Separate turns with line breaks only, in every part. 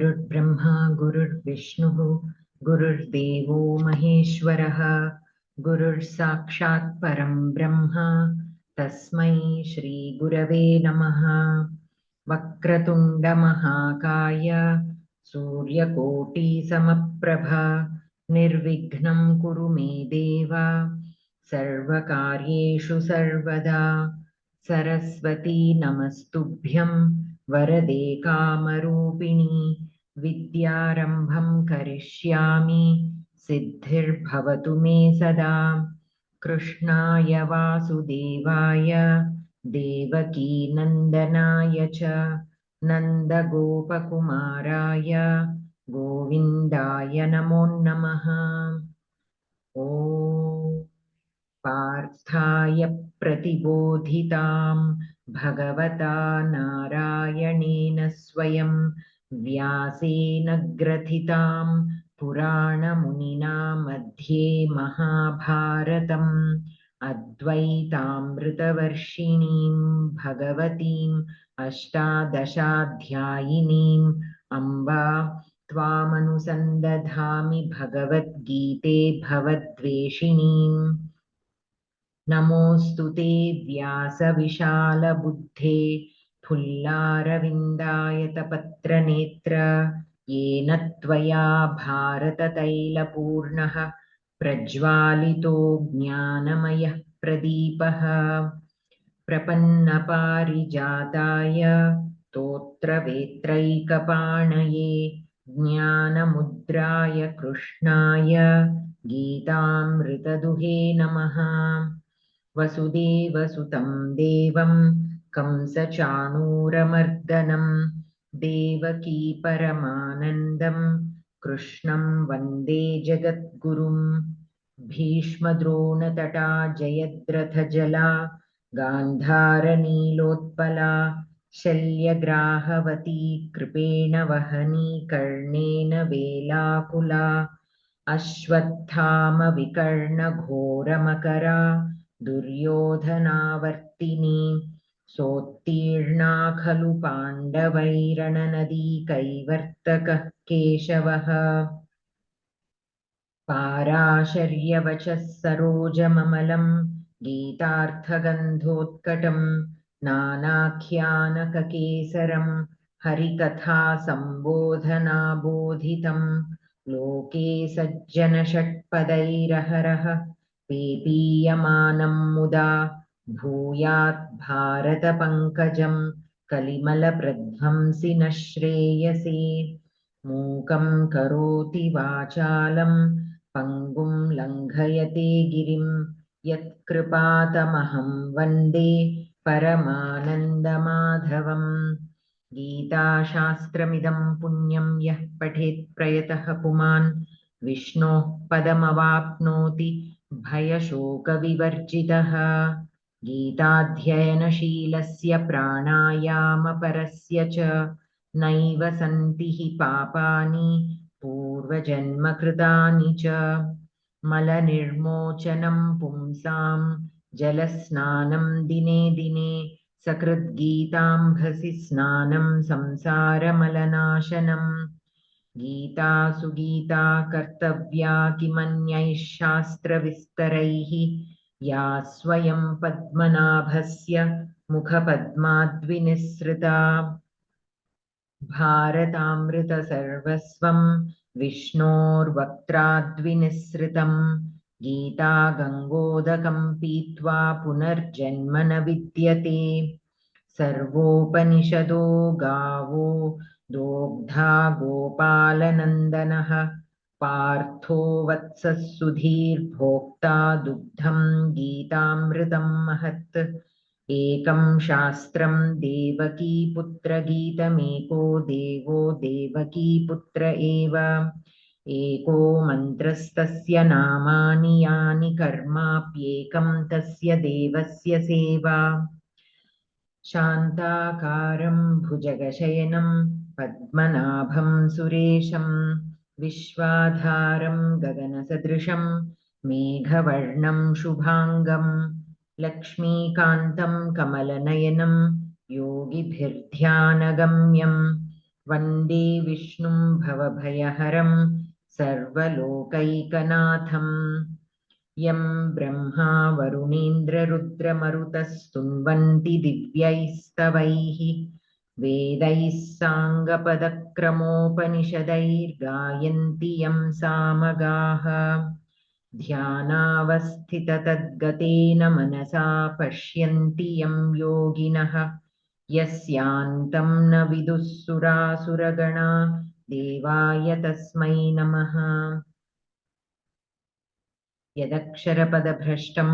गुरुर्ब्रह्मा गुरुर्विष्णुः गुरुर्देवो महेश्वरः गुरुर्साक्षात् परं ब्रह्म तस्मै श्रीगुरवे नमः। वक्रतुण्डमहाकाय सूर्यकोटिसमप्रभा निर्विघ्नं कुरु मे देव सर्वकार्येषु सर्वदा। सरस्वती नमस्तुभ्यं वरदे कामरूपिणी विद्यारम्भं करिष्यामि सिद्धिर्भवतु मे सदा। कृष्णाय वासुदेवाय देवकीनन्दनाय च नन्दगोपकुमाराय गोविन्दाय नमो नमः। ॐ पार्थाय प्रतिबोधितां भगवता नारायणेन स्वयं व्यासेन ग्रथितां पुराणमुनिना मध्ये महाभारतम् अद्वैतामृतवर्षिणीं भगवतीम् अष्टादशाध्यायिनीम् अम्बा त्वामनुसन्दधामि भगवद्गीते भवद्वेषिणीम्। नमोऽस्तु ते व्यासविशालबुद्धे फुल्लारविन्दायतपत्रनेत्र येन त्वया भारततैलपूर्णः प्रज्वालितो ज्ञानमयः प्रदीपः। प्रपन्नपारिजाताय स्तोत्रवेत्रैकपाणये ज्ञानमुद्राय कृष्णाय गीतामृतदुहे नमः। वसुदेवसुतं देवं कंसचाणूरमर्दनं देवकी परमानन्दं कृष्णं वन्दे जगद्गुरुं। भीष्मद्रोणतटा जयद्रथजला गान्धारनीलोत्पला शल्यग्राहवती कृपेण वहनी कर्णेन वेलाकुला अश्वत्थामविकर्णघोरमकरा दुर्योधनावर्तिनी सोत्तीर्णा खलु पाण्डवैरणनदीकैवर्तकः केशवः। पाराशर्यवचः सरोजममलं गीतार्थगन्धोत्कटं नानाख्यानककेसरं हरिकथासम्बोधनाबोधितं लोके सज्जनषट्पदैरहरः पेपीयमानं मुदा भूयात् भारतपङ्कजं कलिमलप्रध्वंसि न श्रेयसे। मूकं करोति वाचालं पङ्गुं लङ्घयते गिरिं यत्कृपातमहं वन्दे परमानन्दमाधवम्। गीताशास्त्रमिदं पुण्यं यः पठेत् प्रयतः पुमान् विष्णोः पदमवाप्नोति भयशोकविवर्जितः। गीताध्ययनशीलस्य प्राणायामपरस्य च नैव सन्ति हि पापानि पूर्वजन्मकृतानि च। मलनिर्मोचनं पुंसां जलस्नानं दिने दिने सकृद्गीताम्भसि स्नानं संसारमलनाशनम्। गीतासु गीता कर्तव्या किमन्यैः शास्त्रविस्तरैः या स्वयं पद्मनाभस्य मुखपद्माद्विनिसृता। भारतामृतसर्वस्वं विष्णोर्वक्त्राद्विनिसृतं गीता गङ्गोदकं पीत्वा पुनर्जन्म न विद्यते। सर्वोपनिषदो गावो दोग्धा गोपालनन्दनः पार्थो वत्सः सुधीर्भोक्ता दुग्धं गीतामृतं महत्। एकं शास्त्रं देवकीपुत्रगीतमेको देवो देवकीपुत्र एव। एको मन्त्रस्तस्य नामानि यानि कर्माप्येकं तस्य देवस्य सेवा। शान्ताकारं भुजगशयनं पद्मनाभं सुरेशं विश्वाधारं गगनसदृशं मेघवर्णं शुभाङ्गं लक्ष्मीकान्तं कमलनयनं योगिभिर्ध्यानगम्यं वन्दे विष्णुं भवभयहरं सर्वलोकैकनाथम् यं ब्रह्मा वरुणेन्द्ररुद्रमरुतस्तुन्वन्ति दिव्यैस्तवैः वेदैः साङ्गपदक्रमोपनिषदैर्गायन्ति यं सामगाः ध्यानावस्थिततद्गतेन मनसा पश्यन्ति यं योगिनः यस्यान्तं न विदुः सुरासुरगणा देवाय तस्मै नमः। यदक्षरपदभ्रष्टं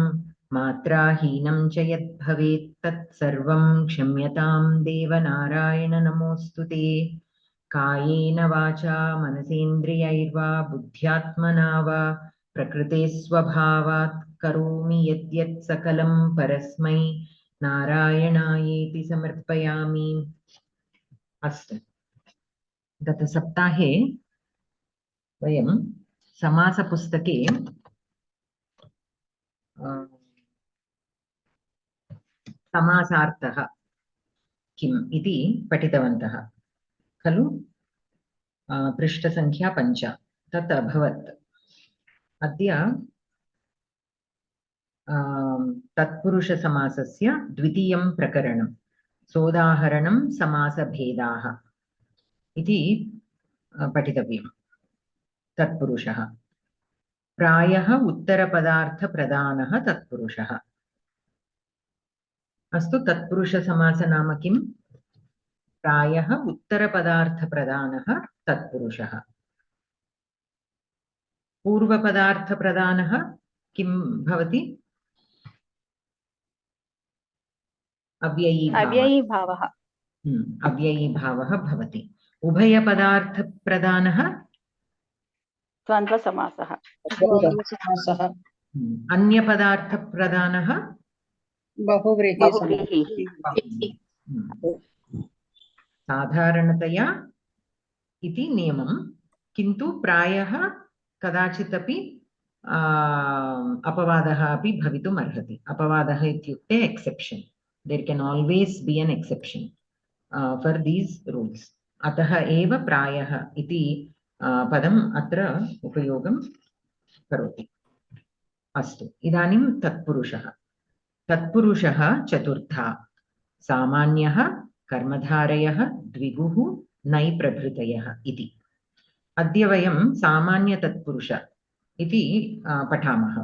मात्राहीनं च यद्भवेत् तत्सर्वं क्षम्यतां देवनारायण नमोऽस्तु ते। कायेन वाचा मनसेन्द्रियैर्वा बुद्ध्यात्मना वा प्रकृतेस्वभावात् करोमि यद्यत् सकलं परस्मै नारायणायेति समर्पयामि। अस्तु, गतसप्ताहे वयं समासपुस्तके समासार्थः किम् इति पठितवन्तः खलु। पृष्ठसङ्ख्या 5 तत् अभवत्। अद्य तत्पुरुषसमासस्य द्वितीयं प्रकरणं सोदाहरणं समासभेदाः इति पठितव्यम्। तत्पुरुषः प्रायः उत्तरपदार्थप्रधानः तत्पुरुषः। अस्तु, तत्पुरुषसमास नाम किम्? प्रायः उत्तरपदार्थप्रधानः तत्पुरुषः। पूर्वपदार्थप्रधानः किं भवति? अव्ययीभावः। अव्ययीभावः भवति। उभयपदार्थप्रधानः
द्वन्द्वसमासः।
अन्यपदार्थप्रधानः
बहुव्रीहिः।
साधारणतया इति नियमं, किन्तु प्रायः कदाचित् अपि अपवादः अपि भवितुम् अर्हति। अपवादः इत्युक्ते exception. There can always be an exception for these rules. अतः एव प्रायः इति पदम् अत्र उपयोगं करोति। अस्तु, इदानीं तत्पुरुषः। तत्पुरुषः चतुर्था: सामान्यः, कर्मधारयः, द्विगुः, नै प्रभृतयः इति। अद्य वयं सामान्यतत्पुरुष इति पठामः।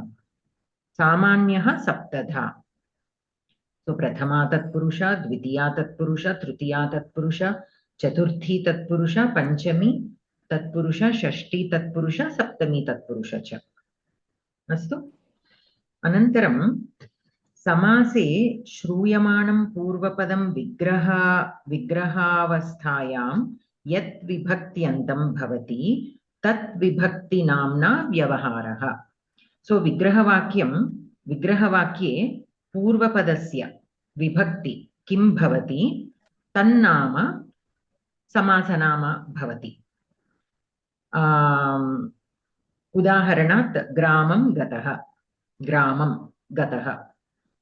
सामान्यः सप्तधा। तो प्रथमा तत्पुरुष, द्वितीया तत्पुरुष, तृतीया तत्पुरुष, चतुर्थी तत्पुरुष, पंचमी तत्पुरुष, षष्ठी तत्पुरुष, सप्तमी तत्पुरुष च। अस्तु, अनन्तरं समासे श्रूयमाणं पूर्वपदं विग्रहावस्थायां यत् विभक्त्यन्तं भवति तत् विभक्तिनाम्ना व्यवहारः। सो विग्रहवाक्ये पूर्वपदस्य विभक्ति किं भवति तन्नाम समासनाम भवति। उदाहरणात् ग्रामं गतः, ग्रामं गतः।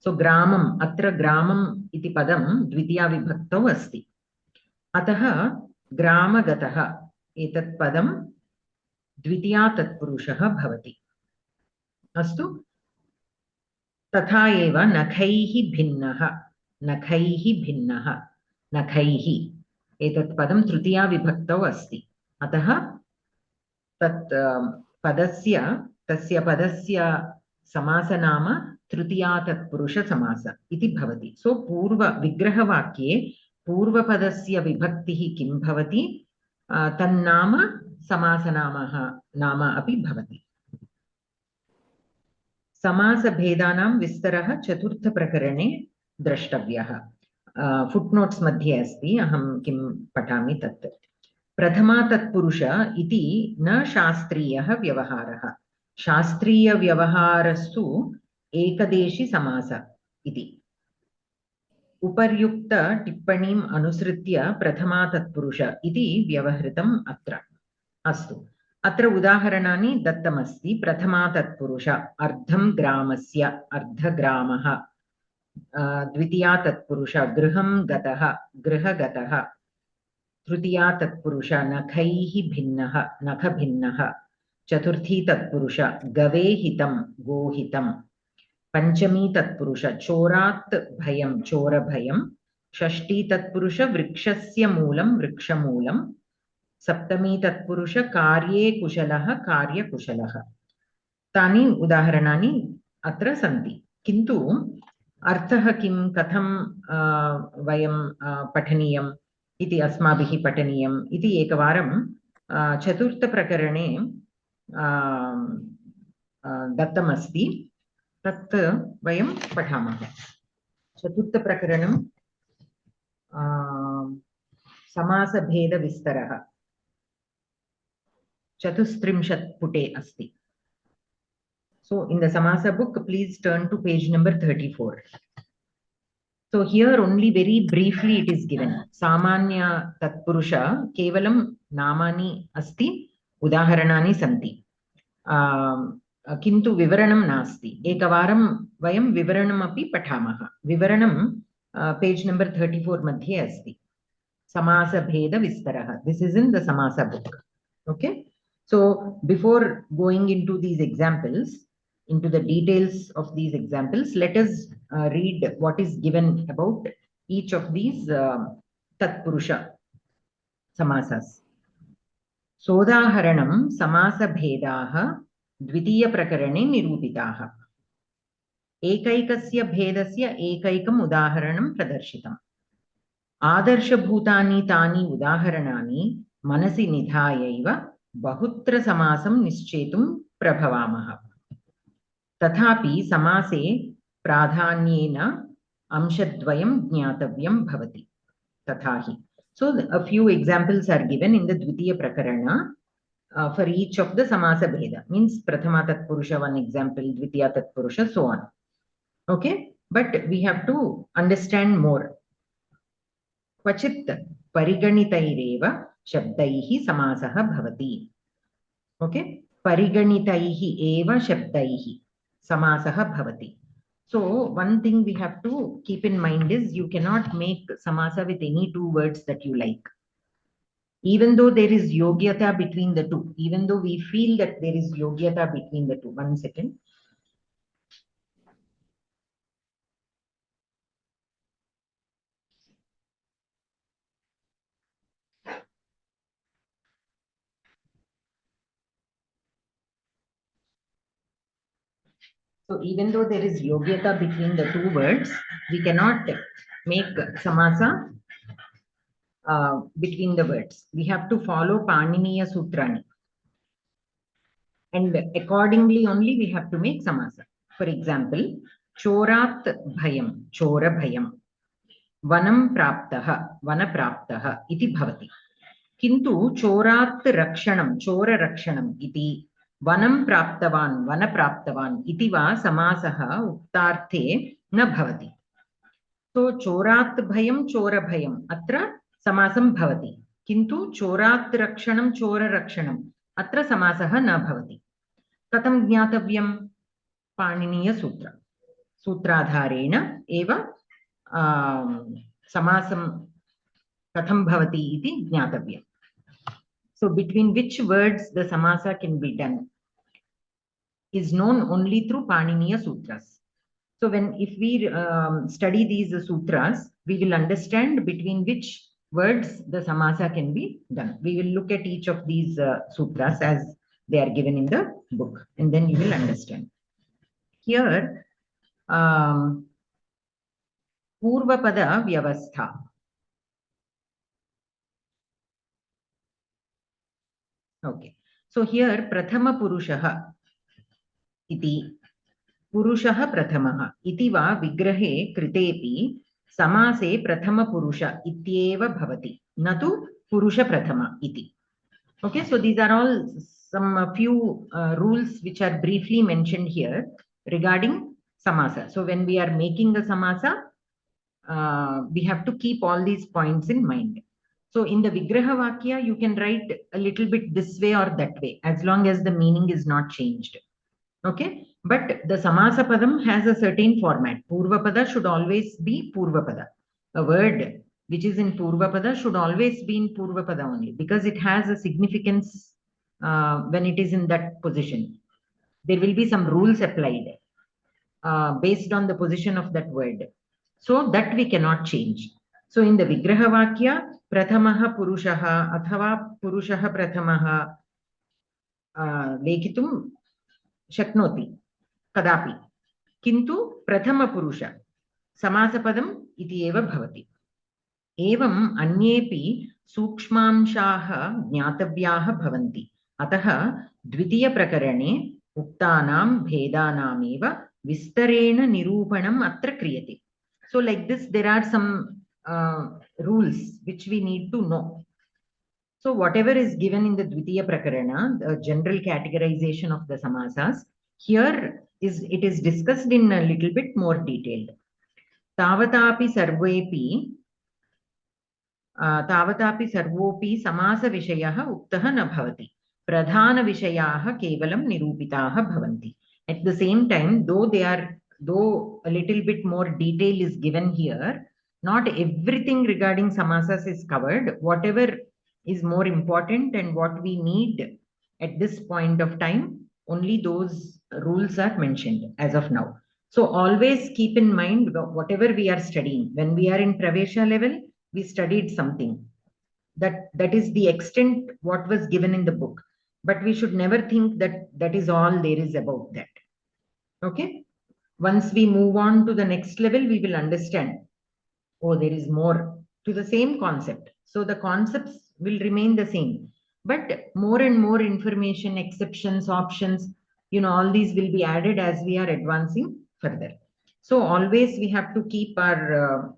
सो ग्रामम्, अत्र ग्रामम् इति पदं द्वितीया विभक्तौ अस्ति, अतः ग्रामगतः एतत् पदं द्वितीया तत्पुरुषः भवति। अस्तु, तथा एव नखैः भिन्नः, नखैः भिन्नः, नखैः एतत् पदं तृतीया विभक्तौ अस्ति, अतः तत् तस्य पदस्य समासनाम तृतीया तत्पुरुष समास इति भवति। सो विग्रहवाक्ये पूर्वपदस्य विभक्तिः किं भवति तन्नाम समासनामः नाम अपि भवति। समासभेदानां विस्तरः चतुर्थप्रकरणे द्रष्टव्यः। फुट्नोट्स् मध्ये अस्ति, अहं किं पठामि तत्। प्रथमा तत्पुरुष इति न शास्त्रीयः व्यवहारः। शास्त्रीयव्यवहारस्तु एकदेशी समास इति। उपर्युक्त टिप्पणीम् अनुसृत्य प्रथमा तत्पुरुष इति व्यवहृतम् अत्र। अस्तु, अत्र उदाहरणानि दत्तमस्ति। प्रथमा तत्पुरुष अर्धं ग्रामस्य, अर्धग्रामः। द्वितीया तत्पुरुष गृहं गतः, गृहगतः। तृतीया तत्पुरुष नखैः भिन्नः नखभिन्नः चतुर्थी तत्पुरुष गवे हितं गोहितं पंचमी तत्पुरुष चोरात् भयं चोरभयं षष्ठी तत्पुरुष वृक्षस्य मूलं वृक्षमूलं सप्तमी तत्पुरुष कार्ये कुशलः कार्यकुशलः तानि उदाहरणानि अत्र सन्ति किन्तु अर्थः किं कथं वयं पठनीयम् इति अस्माभिः पठनीयम् इति एकवारं चतुर्थप्रकरणे दत्तमस्ति तत् वयं पठामः चतुर्थप्रकरणं समासभेदविस्तरः 34 पुटे अस्ति. So in the Samasa book, please turn to page number 34. So here only very briefly it is given. Samanya Tatpurusha Kevalam Namani Asti Udaharanani Santi. Kintu Vivaranam Nasti. Ekavaram Vayam Vivaranam Api Patamaha. Vivaranam page number 34 Madhye Asti. Samasa Bheda Vistaraha. This is in the Samasa book. Okay. So before going into these examples, into the details of these examples, let us read what is given about each of these Tatpurusha Samasas. Sodaharanam Samasa Bhedaha Dvitiya Prakarane Nirupitaha. Ekaikasya Bhedasya Ekaikam Udaharanam Pradarshitam. Adarsha Bhutani Tani Udaharanani Manasi Nidhayaiva Bahutra Samasam Nischetum Prabhavamaha. Tathapi Samase Pradhanyena Amshadvayam Jnatavyam Bhavati. Tathahi. So a few examples are given in the Dvitiya Prakarana for each of the Samasa Bheda. Means Prathama Tatpurusha one example, Dvitiya Tatpurusha, so on. Okay? But we have to understand more. Kvachit Pariganitaireva Shabdaihi Samasaha Bhavati. Okay? Pariganitaihi eva Shabdaihi Samasaha Bhavati. So one thing we have to keep in mind is you cannot make Samasa with any two words that you like. Even though there is yogyata between the two, even though we feel that there is yogyata between the two. 1 second. So even though there is yogyata between the two words, we cannot make Samasa between the words. We have to follow Paniniya Sutrani. And accordingly only we have to make Samasa. For example, Chorat Bhayam, Chora Bhayam, Vanam Praptaha, Vana Praptaha, iti bhavati. Kintu Chorat Rakshanam, Chora Rakshanam, iti Vanam Praptavan, Vana Praptavan, iti va Samasaha Uktarte na bhavati. So Chorat Bhayam, Chora Bhayam, atra Samasam bhavati. Kintu Chorat Rakshanam, Chora Rakshanam, atra Samasaha na bhavati. Katam Jnatavyam Paniniya Sutra. Sutradharena eva Samasam Katham Bhavati iti Jnatavyam. So between which words the Samasa can be done is known only through Paniniya Sutras. So if we study these sutras, we will understand between which words the Samasa can be done. We will look at each of these sutras as they are given in the book, and then you will understand. Here, Purvapada Vyavastha. Okay. So here, Prathama Purushaha iti Purushaha Prathamaha iti va vigrahe kritepi samase Prathama Purusha ityeva bhavati. Natu Purusha Prathama iti. Okay, so these are all some few rules which are briefly mentioned here regarding Samasa. So when we are making the Samasa, we have to keep all these points in mind. So in the Vigraha Vakya, you can write a little bit this way or that way, as long as the meaning is not changed. Okay, but the Samasa Padam has a certain format. Purvapada should always be Purvapada. A word which is in Purvapada, should always be in Purvapada only, because it has a significance when it is in that position. There will be some rules applied based on the position of that word. So that we cannot change. So in the Vigraha Vakya, Pratamaha Purushaha Athava Purushaha Pratamaha Lekhitum Shaknoti Kadapi. Kintu Prathama Purusha Samasapadam iti eva bhavati. Evam अन्येपि सूक्ष्मांशाः ज्ञातव्याः भवन्ति. अतः द्वितीयप्रकरणे उक्तानां भेदानामेव विस्तरेण निरूपणम् अत्र क्रियते. So like this, there are some rules which we need to know. So whatever is given in the Dvitiya Prakarana, the general categorization of the samasas, here it is discussed in a little bit more detailed. Tavatapi sarvepi तावतापि सर्वोपि समासविषयः उक्तः न भवति. प्रधानविषयाः केवलं निरूपिताः भवन्ति. At the same time, though a little bit more detail is given here, not everything regarding samasas is covered. Whatever is more important and what we need at this point of time, only those rules are mentioned as of now. So always keep in mind whatever we are studying. When we are in Pravesha level, we studied something. That is the extent what was given in the book. But we should never think that that is all there is about that. Okay? Once we move on to the next level, we will understand, oh, there is more to the same concept. So the concepts will remain the same. But more and more information, exceptions, options, all these will be added as we are advancing further. So always we have to keep our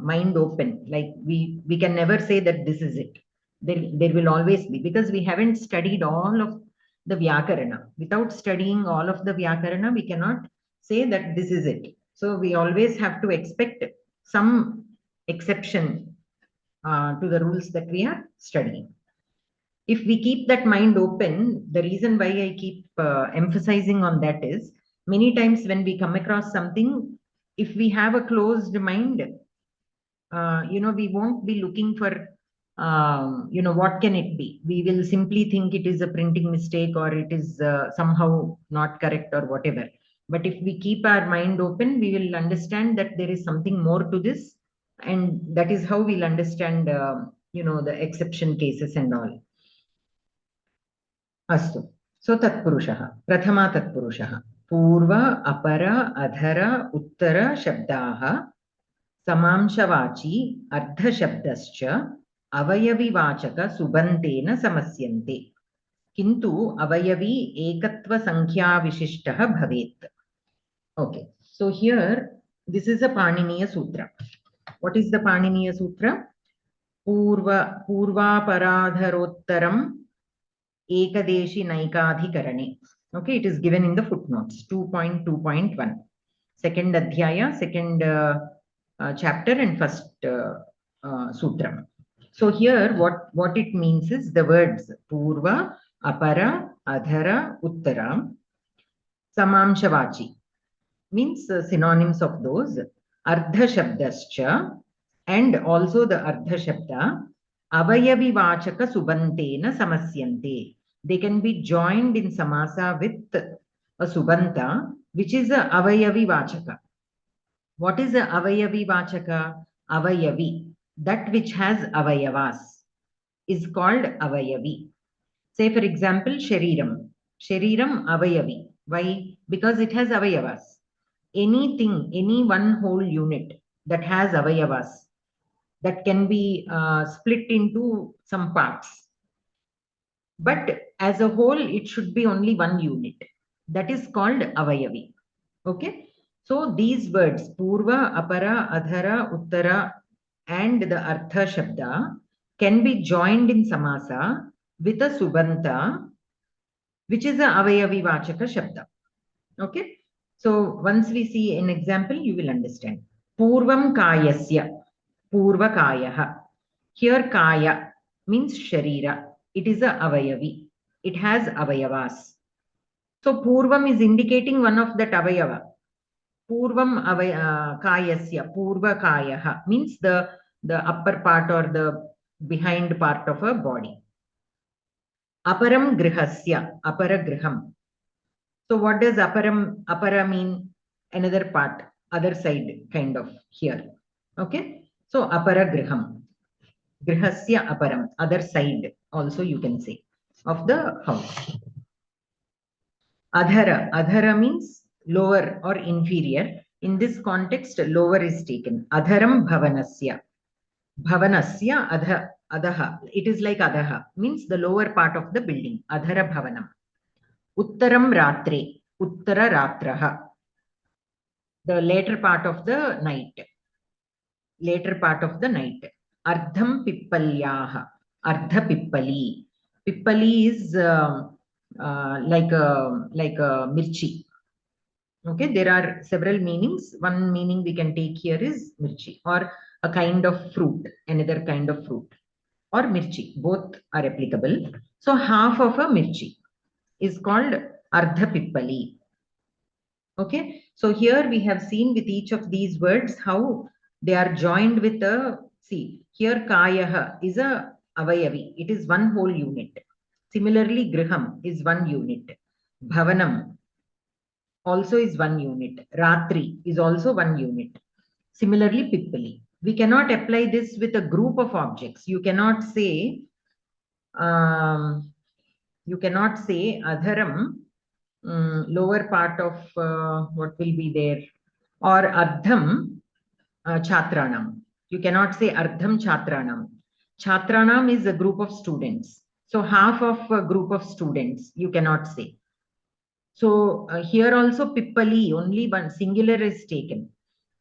mind open. Like we can never say that this is it. There will always be, because we haven't studied all of the Vyakarana. Without studying all of the Vyakarana, we cannot say that this is it. So we always have to expect some exception to the rules that we are studying. If we keep that mind open, the reason why I keep emphasizing on that is, many times when we come across something, if we have a closed mind, we won't be looking for, what can it be? We will simply think it is a printing mistake or it is somehow not correct or whatever. But if we keep our mind open, we will understand that there is something more to this. And that is how we'll understand, the exception cases and all. Astu. So Tatpurushaha. Prathama Tatpurushaha. Purva, Apara, Adhara, Uttara Shabdaha. Samamshavachi Ardha Shabdascha Avayavi-vachaka Subantena Samasyante. Kintu Avayavi Ekatva Sankhya Vishishtaha Bhavet. Okay, so here this is a Paniniya Sutra. What is the Paniniya Sutra? Purva Paradharottaram Ekadeshi Naikadhikarane. Okay, it is given in the footnotes 2.2.1. Second Adhyaya, second chapter and first sutra. So here what it means is the words Purva, Apara, Adhara, Uttara, Samamshavachi means synonyms of those, Ardha Shabdascha, and also the Ardha Shabda, Avayavi-vachaka Subantena Samasyante. They can be joined in Samasa with a Subanta, which is a Avayavi-vachaka. What is a Avayavi-vachaka? Avayavi, that which has Avayavas, is called Avayavi. Say for example, Shariram. Shariram Avayavi. Why? Because it has Avayavas. Anything, any one whole unit that has Avayavas, that can be split into some parts. But as a whole, it should be only one unit. That is called Avayavi. Okay? So these words, Purva, Apara, Adhara, Uttara, and the Artha Shabda can be joined in Samasa with a Subanta, which is a Avayavi-vachaka Shabda. Okay? So once we see an example, you will understand. Purvam Kayasya, Purva Kayaha. Here Kaya means Sharira. It is a Avayavi. It has Avayavas. So Purvam is indicating one of that Avayava. Purvam Kayasya, Purva Kayaha means the the upper part or the behind part of a body. Aparam grihasya, apara griham. So what does apara mean? Another part, other side kind of here. Okay. So apara griham. Grihasya aparam, other side also you can say of the house. Adhara. Adhara means lower or inferior. In this context, lower is taken. Adharam bhavanasya. Bhavanasya adaha. It is like adaha, means the lower part of the building. Adhara bhavanam. Uttaram ratre. Uttara ratraha. The later part of the night. Later part of the night. Ardham pippalyaha. Ardha pippali. Pippali is like a mirchi. Okay, there are several meanings. One meaning we can take here is mirchi, or a kind of fruit, another kind of fruit, or mirchi. Both are applicable. So half of a mirchi is called ardha pippali. Okay, so here we have seen with each of these words how they are joined with a, see, here kayaha is a avayavi. It is one whole unit. Similarly, griham is one unit. Bhavanam also is one unit. Ratri is also one unit. Similarly, pippali. We cannot apply this with a group of objects. You cannot say adharam, lower part of what will be there, or ardham chatranam. You cannot say ardham chatranam. Chatranam is a group of students. So half of a group of students, you cannot say. So here also pippali, only one singular is taken.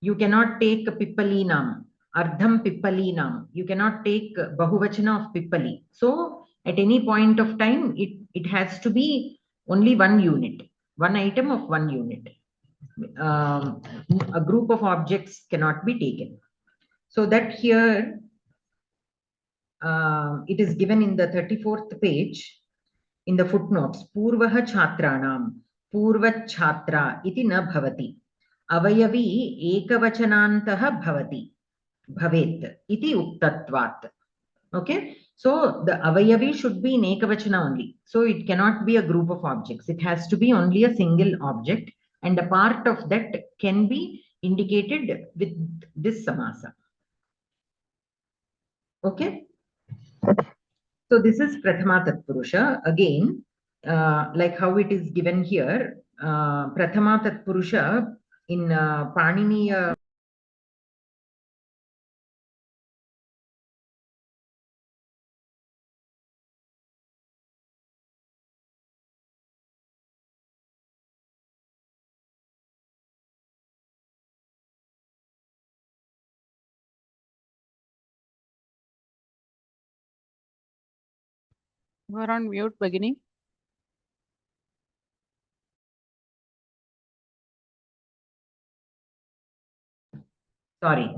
You cannot take pippalinam, ardham pippalinam. You cannot take bahuvachana of pippali. So at any point of time, it has to be only one unit, one item of one unit. A group of objects cannot be taken. So that here, it is given in the 34th page, in the footnotes, Purvaha Chatranam, Purva Chatra iti na bhavati. Avayavi ekavachanantaha bhavati. Bhavet iti uktatvat. Okay. So the avayavi should be in ekavachana only. So it cannot be a group of objects. It has to be only a single object, and a part of that can be indicated with this samasa. Okay. So this is Prathama Tatpurusha. Again, like how it is given here, Prathama Tatpurusha in Panini.
You are on mute, Bhagini.
Sorry,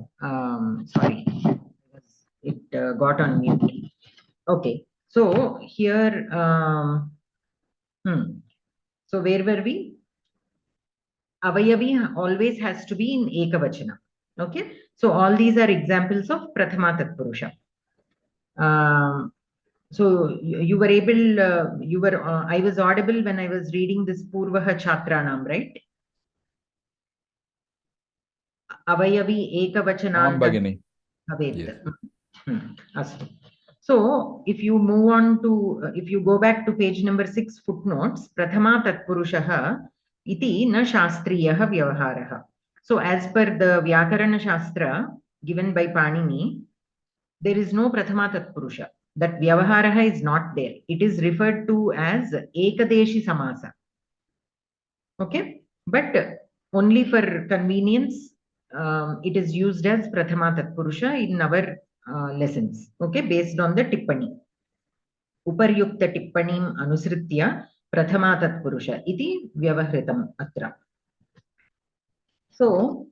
it got on mute. Okay, so here, so where were we? Avayavi always has to be in ekavachana. Okay, so all these are examples of Prathama Tatpurusha. So you were able, I was audible when I was reading this Purvaha Chatranam, right? Avayavi ekavachananta bhavet. Astu. So if you move on to, if you go back to page number 6 footnotes, Prathama Tatpurushaha iti na shastriyaha vyavaharaha. So as per the Vyakarana Shastra given by Panini, there is no Prathama Tatpurusha. That Vyavaharaha is not there. It is referred to as Ekadeshi Samasa. Okay, but only for convenience, it is used as Prathama Tatpurusha in our lessons. Okay, based on the Tippani. Uparyukta Tippanim Anusritya Prathama Tatpurusha iti Vyavahritam Atra. So,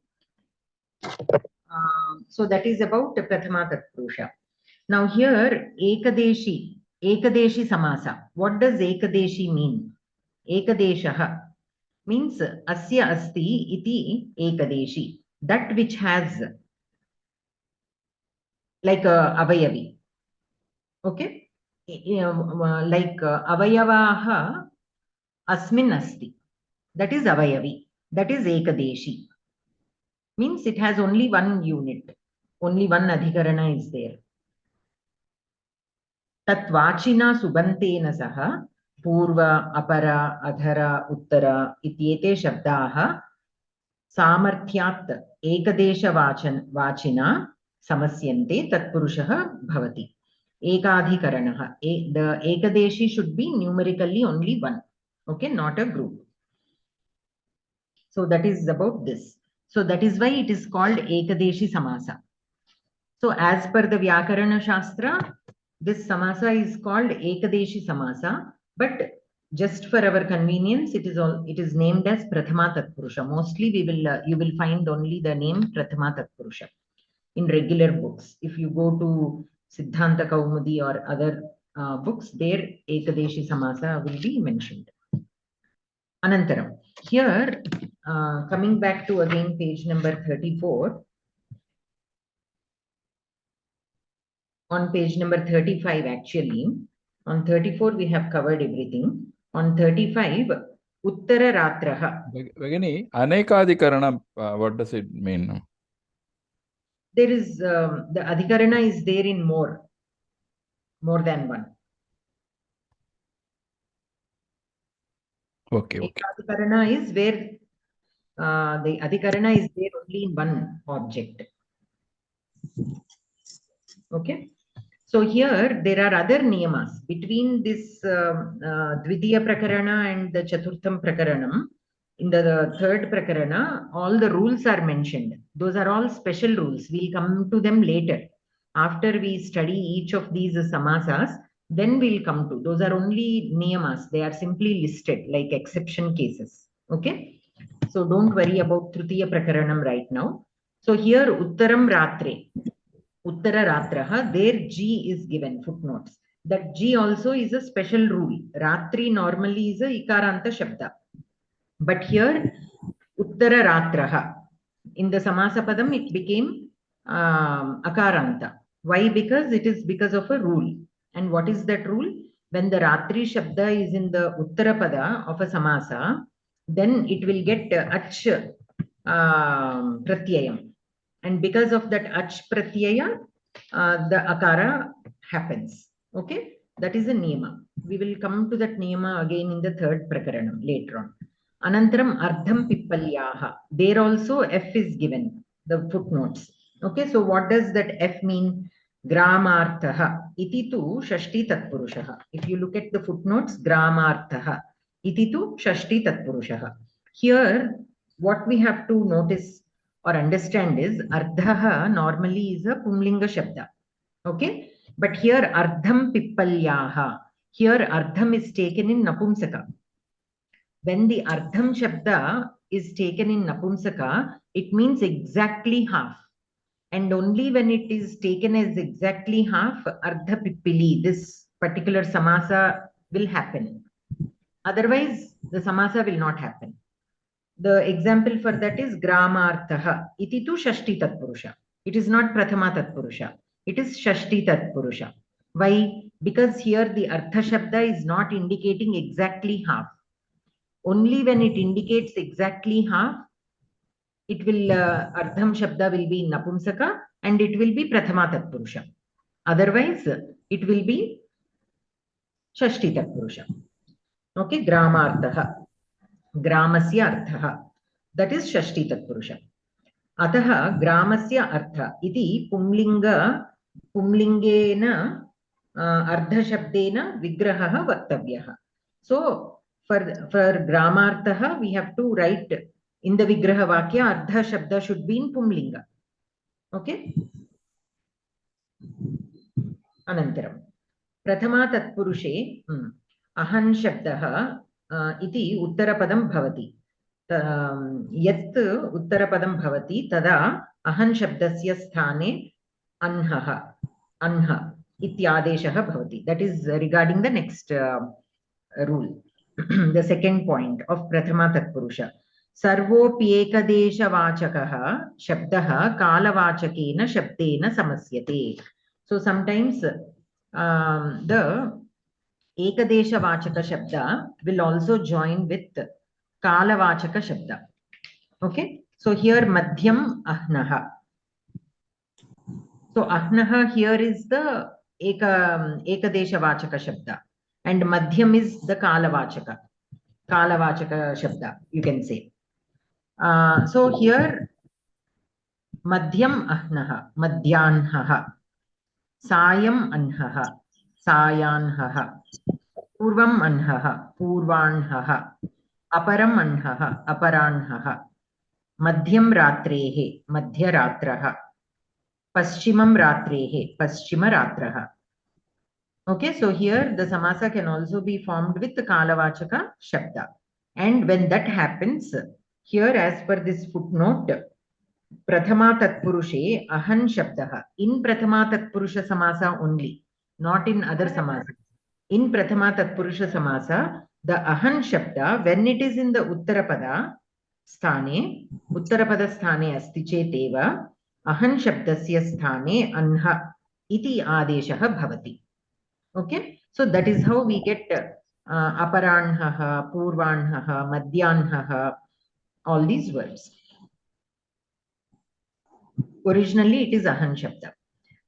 so that is about Prathama Tatpurusha. Now here, Ekadeshi Samasa. What does Ekadeshi mean? Ekadeshaha means Asya Asti iti Ekadeshi. That which has. like avayavi. Okay, like avayavaha asmin asti. That is avayavi. That is ekadeshi. Means it has only one unit. Only one adhikarana is there. Tat vachina subantena saha purva, apara, adhara, uttara ityete shabdaha samarthyat ekadesha vachina samasyante tatpurushah bhavati. Ekadhikaranah. The ekadeshi should be numerically only one. Okay, not a group. So that is about this. So that is why it is called Ekadeshi Samasa. So as per the Vyakarana Shastra, this Samasa is called Ekadeshi Samasa, but just for our convenience, it is named as Prathama Tatpurusha. Mostly you will find only the name Prathama Tatpurusha in regular books. If you go to Siddhanta Kaumudi or other books, there Ekadeshi Samasa will be mentioned. Anantaram. Here, coming back to again page number 34. On page number 35, actually. On 34, we have covered everything. On 35, Uttara Ratraha.
Begini, Anekadikaranam, what does it mean?
There is, the Adhikarana is there in more than one.
Okay, okay.
Adhikarana is where the Adhikarana is there only in one object. Okay. So here there are other niyamas between this Dvitiya Prakarana and the Chaturtham Prakaranam. In the third Prakarana, all the rules are mentioned. Those are all special rules. We'll come to them later. After we study each of these samasas, then we'll come to. Those are only niyamas. They are simply listed like exception cases. Okay. So don't worry about Tritiya Prakaranam right now. So here Uttaram Ratre. Uttara Ratraha, there G is given, footnotes. That G also is a special rule. Ratri normally is a Ikaranta Shabda. But here, Uttara Ratraha. In the Samasapadam, it became Akaranta. Why? Because it is because of a rule. And what is that rule? When the Ratri Shabda is in the Uttarapada of a Samasa, then it will get Ach Pratyayam. And because of that Ach Pratyaya, the Akara happens. Okay, that is a Niyama. We will come to that Niyama again in the third Prakaranam later on. Anantaram Ardham Pippalyaha. There also F is given, the footnotes. Okay, so what does that F mean? Gramarthaha. Iti tu Shashti Tatpurushaha. If you look at the footnotes, Gramarthaha. Iti tu Shashti Tatpurushaha. Here, what we have to notice or understand is Ardhaha normally is a Pumlinga Shabda. Okay, but here Ardham Pippalyaha. Here Ardham is taken in Napumsaka. When the Ardham Shabda is taken in Napumsaka, it means exactly half. And only when it is taken as exactly half, Ardha Pippili, this particular Samasa will happen. Otherwise, the Samasa will not happen. The example for that is Gramarthaha. Iti tu Shashti Tatpurusha. It is not Prathama Tatpurusha. It is Shashti Tatpurusha. Why? Because here the Artha Shabda is not indicating exactly half. Only when it indicates exactly half, it will, Ardham Shabda will be Napumsaka and it will be Prathama Tatpurusha. Otherwise, it will be Shashti Tatpurusha. Okay, Gramarthaha. Gramasya Arthaha. That is Shashti Tatpurusha. Ataha Gramasya Artha. Iti Pumlingena Ardha Shabdena Vigrahaha Vaktavyaha. So, for Gramarthaha, we have to write in the Vigraha Vakya, Ardha Shabda should be in Pumlinga. Okay? Anantaram. Prathama Tatpurushe Ahan Shabdaha iti Uttarapadam Bhavati. Yat Uttarapadam Bhavati tada Ahan Shabdasya sthane Anha ityadeshaha bhavati. That is regarding the next rule. The second point of Prathama Tatpurusha. Sarvopyekadesha vachakaha shabdaha kalavachakena shabdena samasyate. So sometimes the Ekadesha Vachaka Shabda will also join with Kala Vachaka Shabda. Okay. So here Madhyam Ahnaha. So Ahnaha here is the Ekadesha Vachaka Shabda. And Madhyam is the Kala Vachaka Shabda, you can say. So here Madhyam Ahnaha, Madhyanhaha, Sayam Anhaha, Sayanhaha, Purvam Anhaha, Purvanhaha, Aparam Anhaha, Aparanhaha, Madhyam Ratrehe, Madhyaratraha, Paschimam Ratrehe, Paschimaratraha. Okay, so here the samasa can also be formed with the Kalavachaka Shabda. And when that happens, here as per this footnote, Prathama Tatpurushe Ahan Shabdaha. In Prathama Tatpurusha Samasa only, not in other samasa. In Prathama Tatpurusha Samasa, the Ahan Shabda, when it is in the Uttarapada sthane asti cheteva, Ahan Shabdasya sthane Anha iti adeshaha bhavati. Okay, so that is how we get Aparanhaha, Purvanhaha, Madhyanhaha, all these words. Originally, it is Ahan Shabda.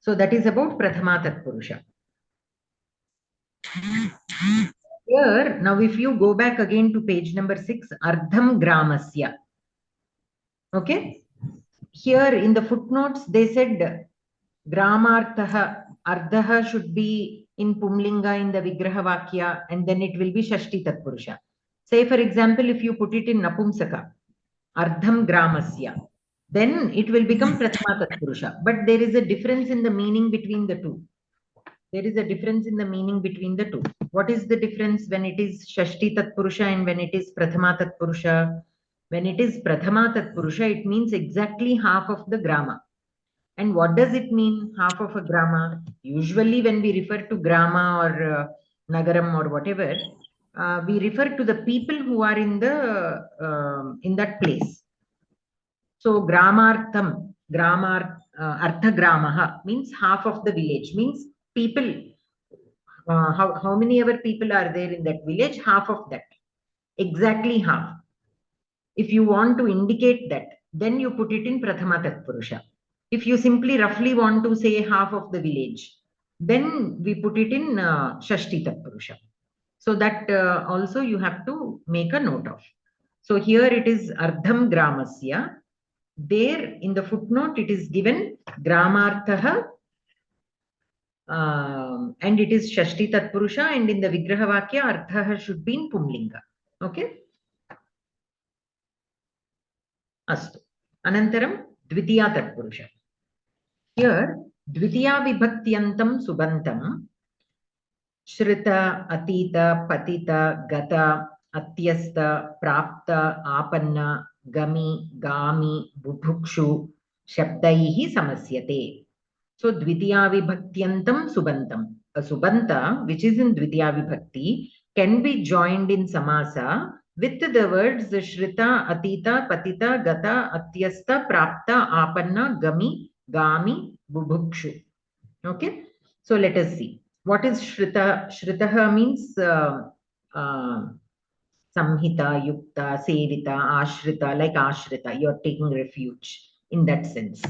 So that is about Prathama Tatpurusha. Here, now if you go back again to page number 6, Ardham Gramasya. Okay. Here in the footnotes, they said Gramarthaha, Ardhaha should be in Pumlinga in the Vigraha Vakya, and then it will be Shashti Tatpurusha. Say, for example, if you put it in Napumsaka, Ardham Gramasya, then it will become Prathama Tatpurusha. But there is a difference in the meaning between the two. There is a difference in the meaning between the two. What is the difference when it is Shashti Tatpurusha and when it is Prathama Tatpurusha? When it is Prathama Tatpurusha, it means exactly half of the grama. And what does it mean, half of a grama? Usually when we refer to grama or nagaram or whatever, we refer to the people who are in that place. So gramartham, artha gramaha means half of the village, means people. How many ever people are there in that village? Half of that, exactly half. If you want to indicate that, then you put it in Prathama Tatpurusha. If you simply roughly want to say half of the village, then we put it in Shashti Tatpurusha. So that also you have to make a note of. So here it is Ardham Gramasya. There in the footnote it is given Gramarthaha and it is Shashti Tatpurusha, and in the Vigraha Vakya Arthaha should be in Pumlinga. Okay. Astu. Anantaram Dvitiya Tatpurusha. Here Dvitiya Vibhaktiyantam Subantam Shrita, Atita, Patita, Gata, Atyasta, Prapta, Apanna, Gami, Gami, Bubhukshu, Shabdaihi Samasyate. So Dvitiya Vibhaktiyantam Subantam. A Subanta, which is in Dvitiya Vibhakti, can be joined in Samasa with the words Shrita, Atita, Patita, Gata, Atyasta, Prapta, Apanna, Gami, Gami, Bubhukshu. Okay. So let us see. What is Shrita? Shritaha means Samhita, Yukta, Sevita, Ashrita, like Ashrita. You are taking refuge in that sense.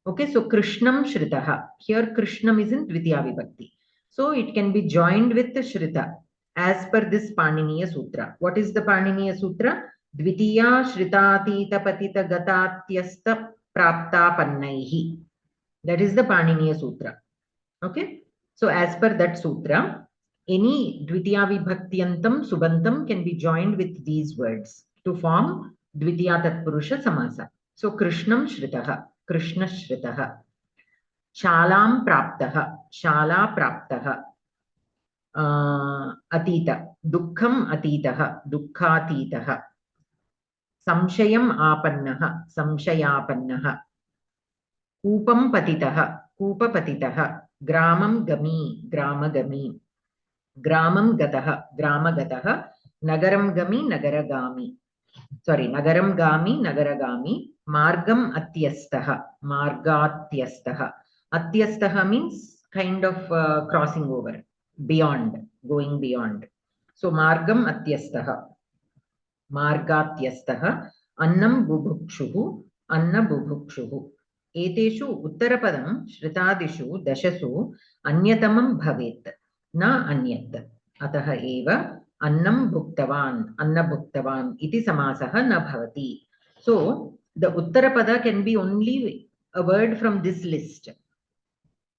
Okay, so Krishnam Shritaha. Here Krishnam is in Dvitiya Vibhakti. So it can be joined with the Shrita as per this Paniniya Sutra. What is the Paniniya Sutra? Dvitiya Shritatita Patita Gatatyasta Prapta Pannaihi. That is the Paniniya Sutra. Okay. So as per that sutra, any Dvitiya Vibhaktiyantam Subantam can be joined with these words to form Dvitiya Tatpurusha Samasa. So Krishnam Shritaha, Krishna Shritaha, Shalam Praptaha, Shala Praptaha, Atita, Dukkham Atitaha, Dukkhatitaha, Samshayam Apannaha, Samshayapannaha, Kupam Patitaha, Kupapatitaha, Gramam Gami, Gramagami, Gramam Gataha, Gramagataha, Nagaram Gami, Nagaragami. Sorry, Nagaram Gami, Nagaragami, Margam Atyastaha, Margatyastaha. Atyastaha means kind of crossing over, beyond, going beyond. So margam atyastah, margatyastah, annam bubhukshuhu, anna bubhukshuhu. एतेषु उत्तरपदं श्रुतादिषु दशसु अन्यतमं भवेत्, न अन्यत्. अतः एव अन्नं भुक्तवान्, अन्न भुक्तवान् इति समासः न भवति. So the uttarapada can be only a word from this list,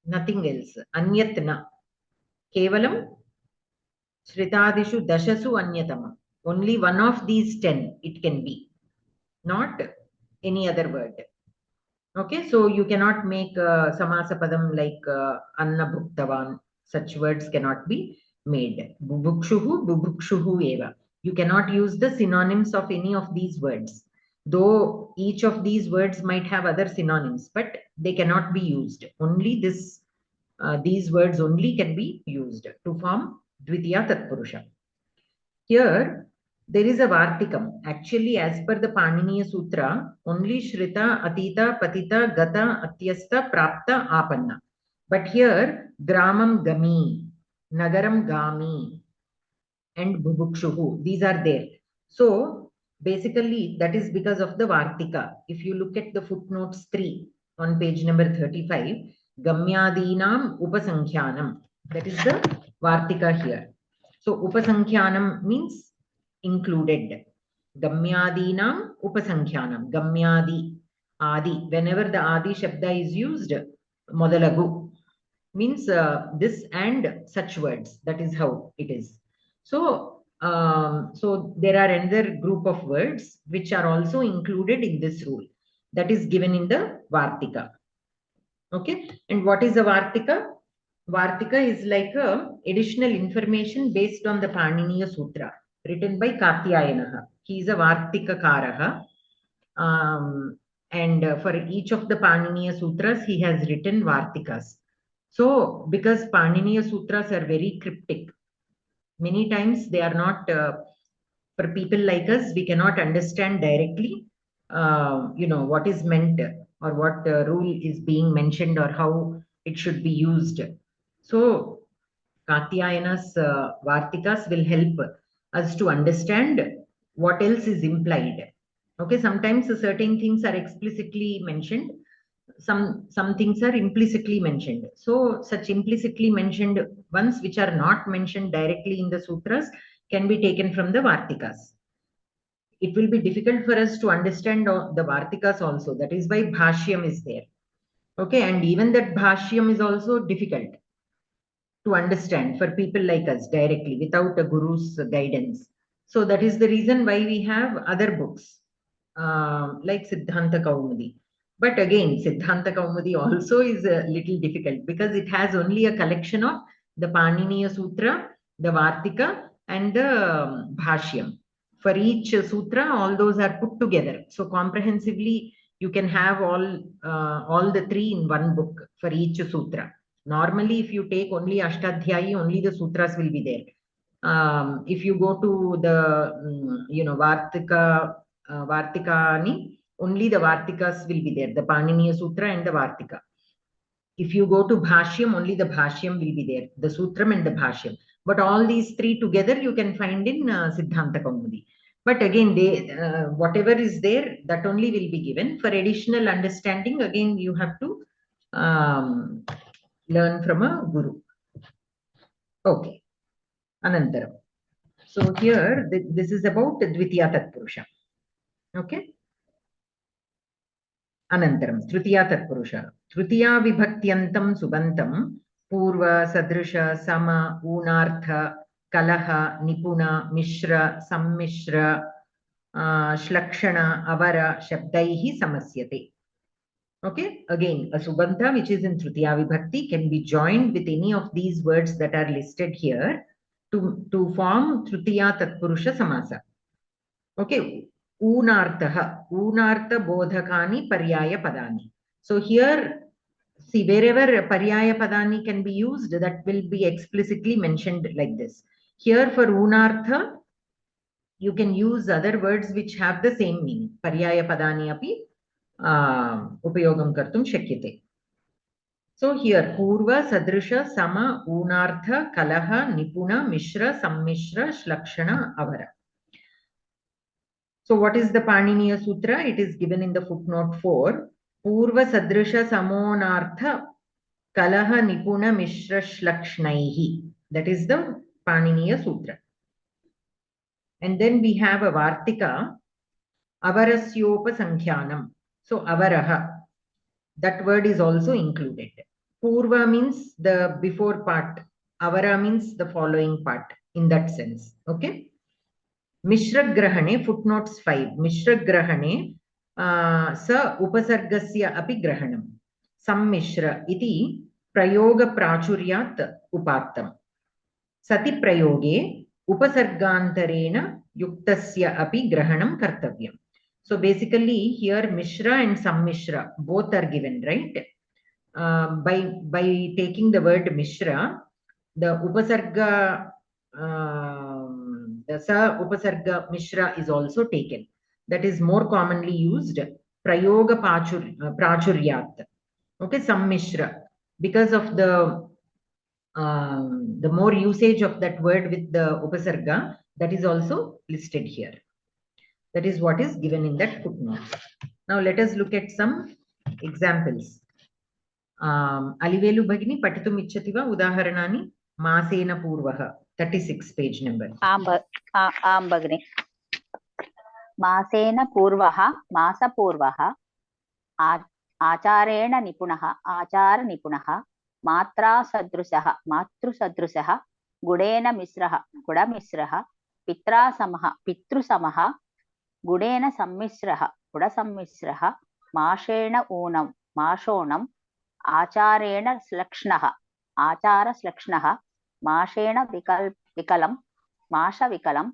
nothing else. Anyat na. Kevalam Shritadishu dashasu anyatamam. Only one of these 10 it can be, not any other word. Okay, so you cannot make samasa padam like anna bhuktavan. Such words cannot be made. Bubhukshuhu, bubhukshuhu eva. You cannot use the synonyms of any of these words. Though each of these words might have other synonyms, but they cannot be used. Only this, these words only can be used to form dvitiya tatpurusha. Here, there is a vartikam. Actually, as per the Paniniya Sutra, only Shrita, Atita, Patita, Gata, Atyasta, Prapta, Apanna. But here, Gramam Gami, Nagaram Gami, and Bhubukshuhu, these are there. So, basically, that is because of the Vartika. If you look at the footnotes 3 on page number 35, Gamyadinam Upasankhyanam, that is the Vartika here. So upasankhyanam means included. Gamyadinam upasankhyanam. Gamyadi, adi. Whenever the adi shabda is used, modalagu means this and such words. That is how it is. So, so there are another group of words which are also included in this rule. That is given in the Vartika. Okay, and what is a Vartika? Vartika is like a additional information based on the Paniniya Sutra written by Katyayanaha. He is a Vartikakaraha. And for each of the Paniniya Sutras, he has written Vartikas. So, because Paniniya Sutras are very cryptic, many times they are not, for people like us, we cannot understand directly, what is meant or what rule is being mentioned or how it should be used. So, Katyayana's Vartikas will help us to understand what else is implied. Okay, sometimes certain things are explicitly mentioned, some things are implicitly mentioned. So, such implicitly mentioned ones which are not mentioned directly in the sutras can be taken from the Vartikas. It will be difficult for us to understand the Vartikas also. That is why Bhashyam is there. Okay, and even that Bhashyam is also difficult to understand for people like us directly without a guru's guidance. So that is the reason why we have other books like Siddhanta Kaumudi. But again, Siddhanta Kaumudi also is a little difficult because it has only a collection of the Paniniya Sutra, the Vartika, and the Bhashyam. For each sutra, all those are put together. So comprehensively, you can have all the three in one book for each sutra. Normally, if you take only Ashtadhyayi, only the sutras will be there. If you go to the, Vartikani, only the Vartikas will be there, the Paniniya Sutra and the Vartika. If you go to Bhashyam, only the Bhashyam will be there, the Sutram and the Bhashyam. But all these three together you can find in Siddhanta Kaumudi. But again, whatever is there, that only will be given. For additional understanding, again, you have to learn from a guru. Okay. Anantaram. So here, this is about Dvitiya Tatpurusha. Okay. Anantaram, Tritiya Tatpurusha. Tritiya Vibhakyantam Subantam, Purva, Sadrisha, Sama, Unartha, Kalaha, Nipuna, Mishra, Sammishra, Shlakshana, Avara, Shabdaihi Samasyate. Okay, again, a Subanta which is in Tritiya Vibhakti can be joined with any of these words that are listed here to form Tritiya Tatpurusha Samasa. Okay, Unartha Bodhakani Paryaya Padani. So here, see, wherever Paryaya Padani can be used, that will be explicitly mentioned like this. Here for Unartha, you can use other words which have the same meaning. Paryaya Padani api upayogam kartum shakyate. So here, Purva, Sadrisha, Sama, Unartha, Kalaha, Nipuna, Mishra, Sammishra, Shlakshana, Avara. So what is the Paniniya Sutra? It is given in the footnote 4. Purva, Sadrisha, Samonartha, Kalaha, Nipuna, Mishra, Shlakshnaihi. That is the Paniniya Sutra. And then we have a Vartika, Avarasyopa Sankhyanam. So Avaraha, that word is also included. Purva means the before part. Avara means the following part in that sense. Okay. Mishra Grahane, footnotes 5. Mishra Grahane, sa upasargasya api grahanam. Sammishra iti prayoga prachuryat upartam. Sati prayoge upasargantarena yuktasya api grahanam kartavyam. So basically here Mishra and Sammishra both are given, right? By taking the word Mishra, the upasarga, the sa upasarga Mishra is also taken. That is more commonly used. Prayoga prachuryat. Okay, Sammishra. Because of the more usage of that word with the upasarga, that is also listed here. That is what is given in that footnote. Now let us look at some examples. Alivelu Bhagini Patitum Ichchativa Udaharanani Masena Purvaha 36 page number.
Am Bhagini. Masena Purvaha, Masa Purvaha, Acharena Nipunaha, Achara Nipunaha, Matra Sadrusaha, Matru Sadrusaha, Gudena Misraha, Guda Misraha, Pitra Samaha, Pitru Samaha, Gudena Sammisraha, Guda Sammisraha, Mashena Unam, Mashonam, Acharena Slakshnaha, Achara Slakshnaha, Mashena Vikalam, Masha Vikalam,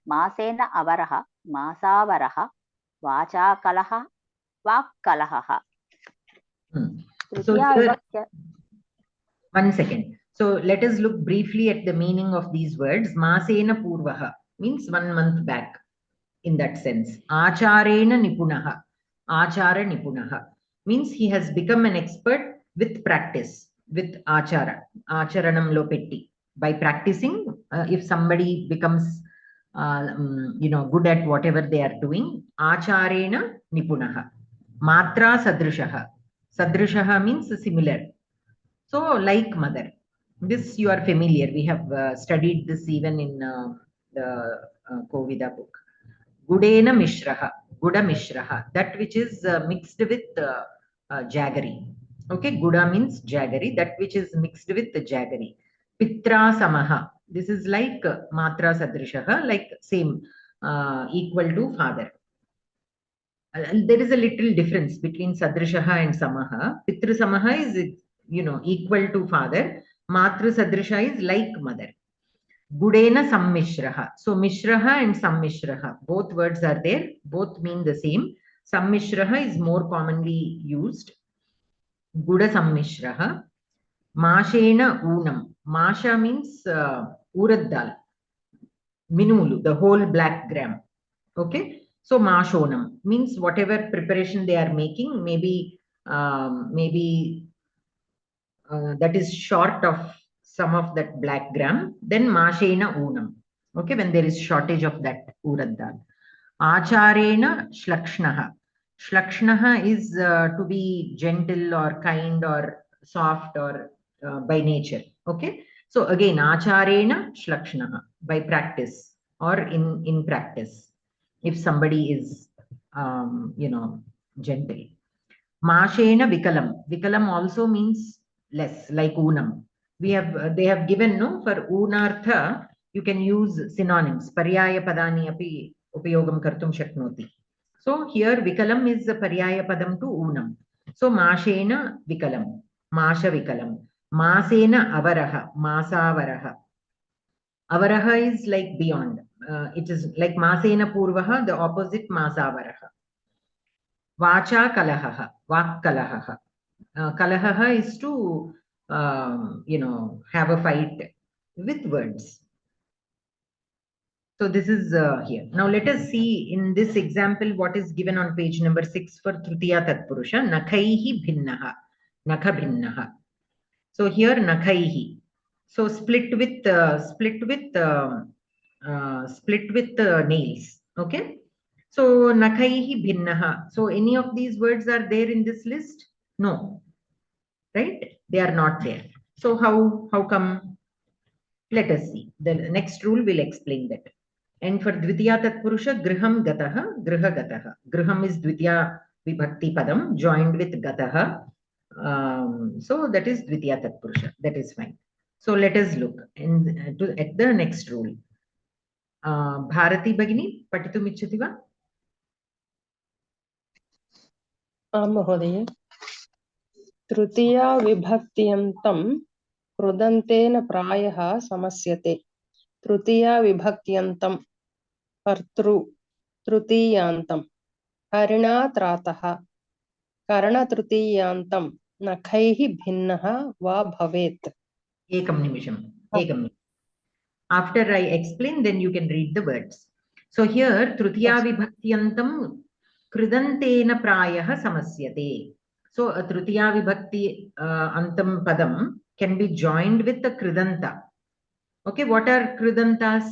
Masena Avaraha, Masavaraha, Vachakalaha, Vakkalaha.
So here, one second. So let us look briefly at the meaning of these words. Masena Purvaha means 1 month back in that sense. Acharena Nipunaha. Achara Nipunaha means he has become an expert with practice, with achara. Acharanam lopetti. By practicing, if somebody becomes good at whatever they are doing, Acharena Nipunaha. Matra Sadrishaha. Sadrishaha means similar. So, like mother. This you are familiar. We have studied this even in the Kovida book. Gudena Mishraha. Guda Mishraha. That which is mixed with jaggery. Okay, Guda means jaggery. That which is mixed with the jaggery. Pitra Samaha. This is like Matra Sadrishaha, like same, equal to father. There is a little difference between Sadrishaha and Samaha. Pitru Samaha is, equal to father. Matru Sadrisha is like mother. Gudena Sammishraha. So Mishraha and Sammishraha, both words are there. Both mean the same. Sammishraha is more commonly used. Guda Sammishraha. Mashena Unam. Masha means urad dal. Minulu, the whole black gram. Okay. So Mashonam means whatever preparation they are making, maybe that is short of some of that black gram, then Mashena Unam. Okay, when there is shortage of that urad dal. Acharena Shlakshnaha. Shlakshnaha is to be gentle or kind or soft or by nature. Okay. So again, Acharena Shlakshnaha, by practice or in practice. If somebody is, gentle. Mashena Vikalam. Vikalam also means less, like Unam. They have given, no, for Unartha, you can use synonyms. Paryaya Padani api upayogam kartum shaknoti. So here Vikalam is the Paryaya Padam to Unam. So Mashena Vikalam. Masha Vikalam. Masena Avaraha. Masavaraha. Avaraha is like beyond. It is like Masena Purvaha, the opposite Masavaraha. Vacha Kalahaha. Vak Kalahaha. Kalahaha is to, have a fight with words. So this is here. Now let us see in this example what is given on page number 6 for Tritiya Tatpurusha. Nakhaihi bhinnaha. Nakha bhinnaha. So here nakhaihi. So split with nails. Okay. So nakhaihi bhinnaha. So any of these words are there in this list? No. Right? They are not there. So how come? Let us see. The next rule will explain that. And for Dvitiya Tatpurusha, Griham Gataha, Griha Gataha. Griham is Dvitiya Vibhakti Padam joined with Gataha. So that is Dvitiya Tatpurusha. That is fine. So let us look at the next rule. Bharati Bhagini, Patitum Ichchati va?
महोदय तृतीया विभक्त्यन्तं कृदन्तेन प्रायः समस्यते तृतीया विभक्त्यन्तं कर्तृ तृतीयान्तं हरिणात्रातः करणतृतीयान्तं नखैः भिन्नः वा भवेत्
Ekam nimisham. After I explain, then you can read the words. So here, Trutiya Vibhaktiyantam Kridantena Prayaha Samasyate. So a Trutiya Vibhakti Antam Padam can be joined with the Kridanta. Okay, what are Kridantas?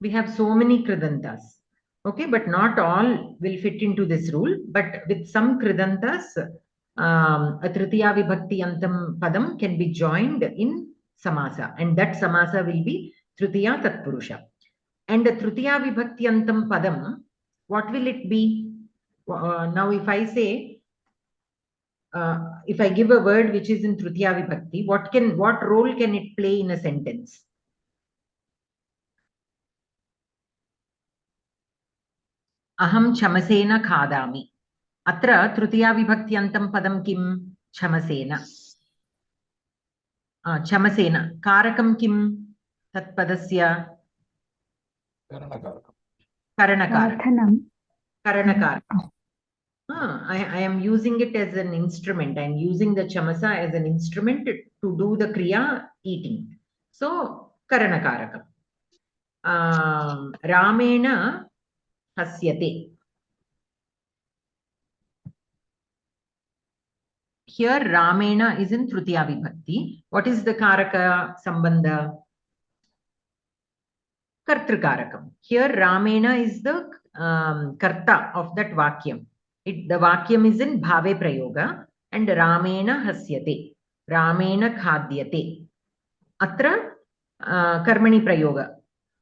We have so many Kridantas. Okay, but not all will fit into this rule. But with some Kridantas, a Tritiya Vibhakti Antam Padam can be joined in Samasa. And that Samasa will be Tritiya Tatpurusha. And the Tritiya Vibhakti Antam Padam, what will it be? Now if I say, if I give a word which is in Tritiya Vibhakti, what role can it play in a sentence? Aham chamasena khadami. Atra Tritiya Vibhakti Padam kim? Chamasena. Chamasena. Karakam kim? Tat padasya? Karanakarakam. Karanakarakam. I am using it as an instrument. I am using the chamasa as an instrument to do the kriya eating. So, Karanakarakam. Ramena hasyate. Here, Ramena is in Tritiya Vibhakti. What is the Karaka Sambandha? Kartrikarakam. Here, Ramena is the Karta of that Vakyam. The Vakyam is in Bhave Prayoga and Ramena Hasyate. Ramena Khadyate. Atra Karmani Prayoga.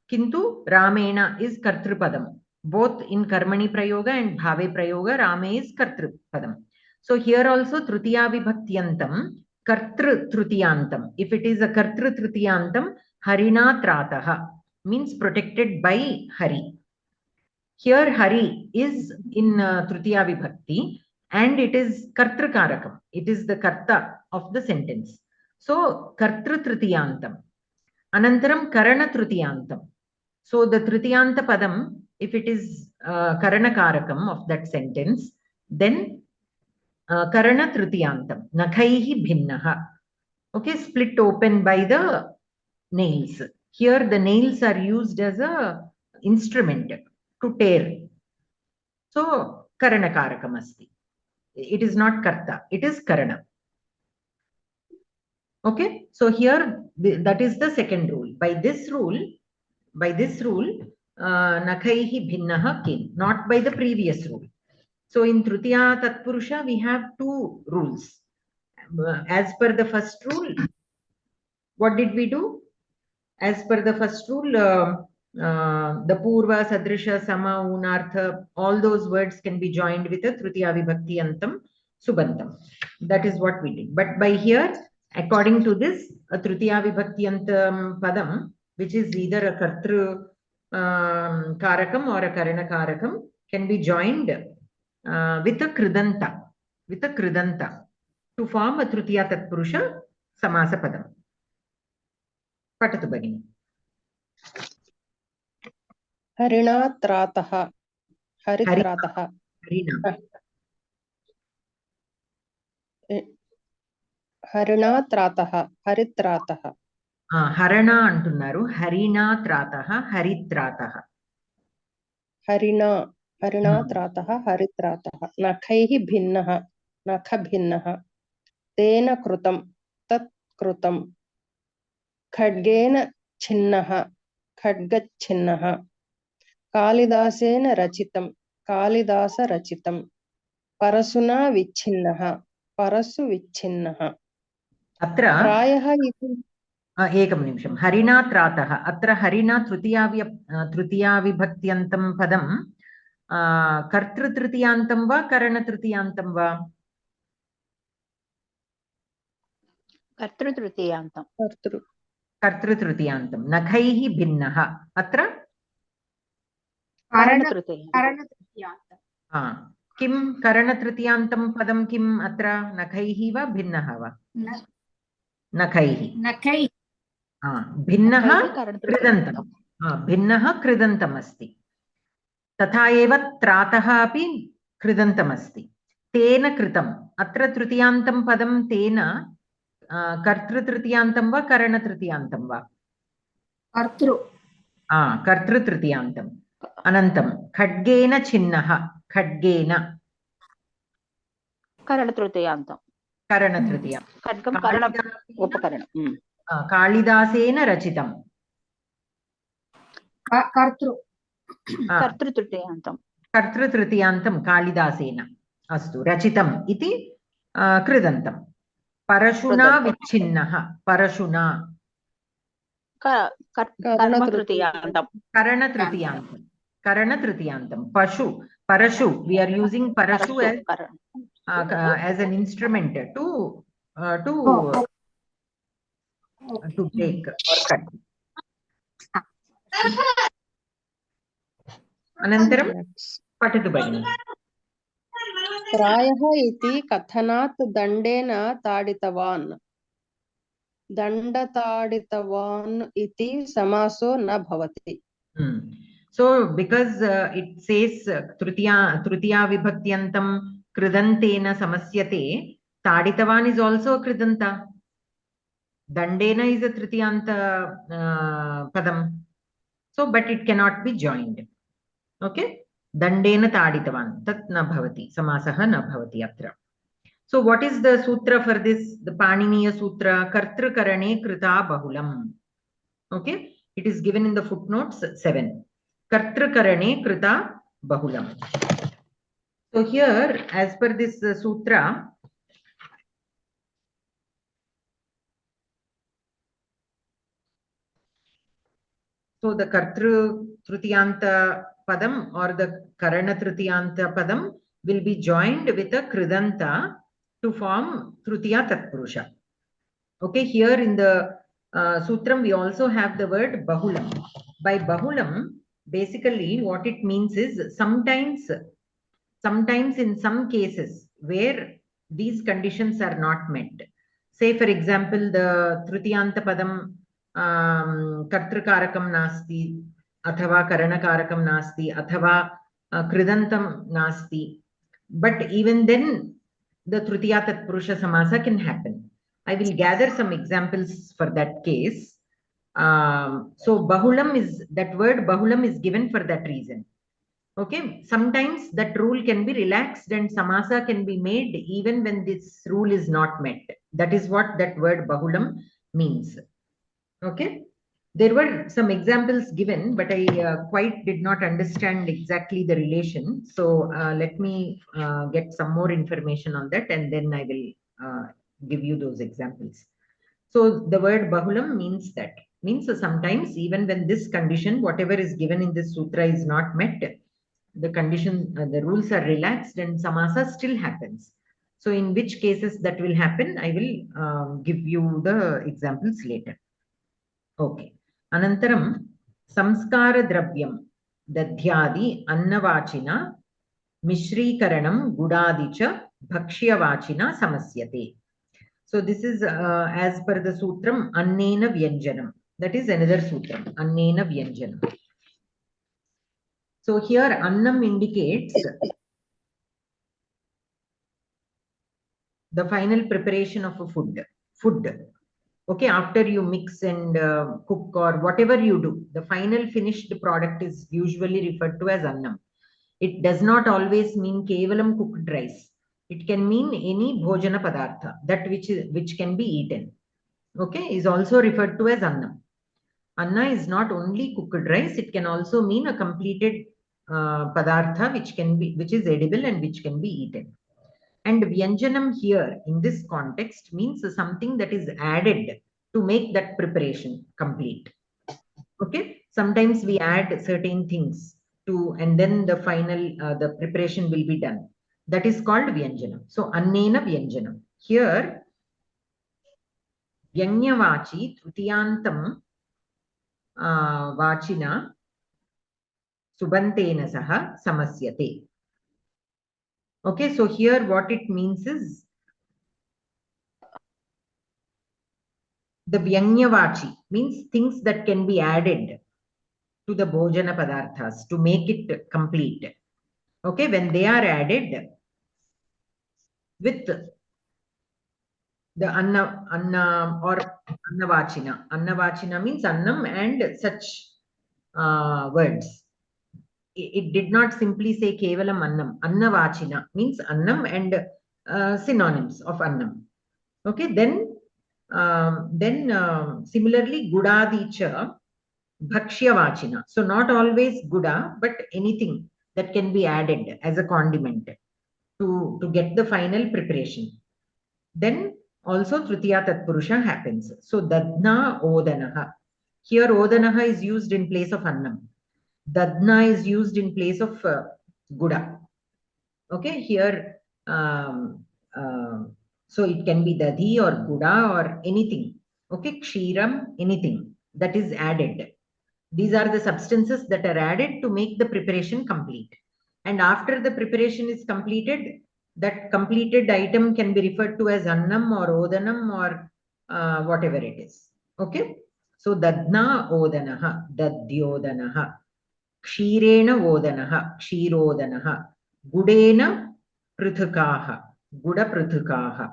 Kintu Ramena is Kartripadam. Both in Karmani Prayoga and Bhave Prayoga, Rame is Kartripadam. So here also Trutiya Vibhaktiyantam, Kartru Trutiyantam. If it is a Kartru Trutiyantam, Harina Trataha means protected by Hari. Here Hari is in Trutiya Vibhakti and it is Kartrikarakam. It is the Karta of the sentence. So Kartru Trutiyantam. Anantaram Karana Trutiyantam. So the Tritiyanta Padam, if it is Karanakarakam of that sentence, then Karana Tritiyantam, Nakhaihi Bhinnaha. Okay, split open by the nails. Here the nails are used as a instrument to tear. So Karanakarakam asti. It is not Karta, it is Karana. Okay, so here that is the second rule. By this rule, Nakhaihi Bhinnaha came, not by the previous rule. So in Trutiya Tatpurusha, we have two rules. As per the first rule, what did we do? As per the first rule, the Purva, Sadrisha, Sama, Unartha, all those words can be joined with a Trutiya Vibhakti Antam, Subantam. That is what we did. But by here, according to this, a Trutiya Vibhakti Antam Padam, which is either a Kartru Karakam or a Karana Karakam, can be joined with a Kridanta to form a Trutiya Tatpurusha Samasa Padam. Patatu Bhagini.
हरिणात्रातः हरित्रातः हरिणात्रातः हरित्रातः
Harana antunnaru, Harinatrataha, Haritrataha.
हरिणात्रातः हरित्रातः नखैः भिन्नः नख भिन्नः तेन कृतं तत् samskrutam. Khadgena chinnaha, khadgachinnaha. Kalidasena rachitam, kalidasa rachitam. Parasuna vichinnaha, parasu vichinnaha.
Atra
Prayaha iti
एकं निमिषं हरिणा त्रातः अत्र हरिणा तृतीयाविभक्त्यन्तं पदं कर्तृतृतीयान्तं वा करणतृतीयान्तं वा
कर्तृतृतीयान्तं
कर्तृतृतीयान्तं नखैः भिन्नः अत्र
करणतृतीयान्तं
किं करणतृतीयान्तं पदं किम् अत्र नखैः वा भिन्नः वा नखैः भिन्नः कृदन्तं भिन्नः कृदन्तम् अस्ति तथा एव त्रातः अपि कृदन्तमस्ति तेन कृतम् अत्र तृतीयान्तं पदं तेन कर्तृतृतीयान्तं वा करणतृतीयान्तं वा कर्तृतृतीयान्तम् अनन्तं खड्गेन छिन्नः खड्गेन
करणतृतीयान्तं
करणतृतीया
खड्गं करणम् उपकरणं
कालिदासेन रचितं
कर्तृतृतीयान्तं
कर्तृतृतीयान्तं कालिदासेन अस्तु रचितम् इति कृदन्तं परशुना विच्छिन्नः परशुना करणतृतीयान्तं परशु we are using parashu as an instrument to break or cut अनन्तरं पठतु भगिनि
प्रायः इति कथनात् दण्डेन ताडितवान् दण्डताडितवान् इति समासो न भवति
so because it says tritiya vibhakyantam kridantena samasyate taditavan is also kridanta dandena is a tritiyanta padam so but it cannot be joined okay dandena taditavan tat na bhavati samasah na bhavati atra so what is the sutra for this the paniniya sutra kartrukarane krita bahulam okay it is given in the footnotes 7 kartrukarane krita bahulam so here as per this sutra so the kartru trutiyanta padam or the karana trutiyanta padam will be joined with a kridanta to form trutiya tatpurusha okay here in the sutram we also have the word bahulam by bahulam basically what it means is sometimes in some cases where these conditions are not met say for example the trutiyanta padam कर्तृकारकं नास्ति अथवा करणकारकं नास्ति अथवा कृदन्तं नास्ति but even then the tritiya tatpurusha samasa can happen I will gather some examples for that case so bahulam is that word bahulam is given for that reason okay sometimes that rule can be relaxed and samasa can be made even when this rule is not met that is what that word bahulam means okay there were some examples given but I quite did not understand exactly the relation so let me get some more information on that and then I will give you those examples so the word bahulam means sometimes even when this condition whatever is given in this sutra is not met the condition the rules are relaxed and samasa still happens so in which cases that will happen I will give you the examples later okay अनन्तरं संस्कारद्रव्यं दध्यादि अन्नवाचिना मिश्रीकरणं गुडादि च भक्ष्यवाचिना समस्यते so this is as per the sutram annena vyanjanam that is another sutram annena vyanjanam so here annam indicates the final preparation of a food okay after you mix and cook or whatever you do the final finished product is usually referred to as annam it does not always mean kevalam cooked rice it can mean any bhojana padartha that which can be eaten okay, is also referred to as annam. Anna is not only cooked rice, it can also mean a completed padartha which is edible and which can be eaten. And vyanjanam here in this context means something that is added to make that preparation complete. Okay, sometimes we add certain things to, and then the final the preparation will be done. That is called vyanjanam. So annena vyanjanam. Here vyanyavachi trutiyantam vachina subantena saha samasyate. Okay, so here what it means is the vyanyavachi means things that can be added to the bhojana padarthas to make it complete. Okay, when they are added with the anna or annavachina. Annavachina means annam and such words. It did not simply say kevalam annam. Annavachina means annam and synonyms of annam. Okay, then similarly gudadicha bhakshyavachina. So not always guda, but anything that can be added as a condiment to get the final preparation. Then also Tritiya Tatpurusha happens. So Dadna Odanaha. Here Odanaha is used in place of Annam. Dadna is used in place of Guda. Okay, here so it can be Dadhi or Guda or anything. Okay, Kshiram, anything that is added. These are the substances that are added to make the preparation complete. And after the preparation is completed, that completed item can be referred to as annam or odanam or whatever it is. Okay. So dadna odanaha, dadyodanaha, kshirena odanaha, kshirodanaha, gudena pruthukaha, guda pruthukaha,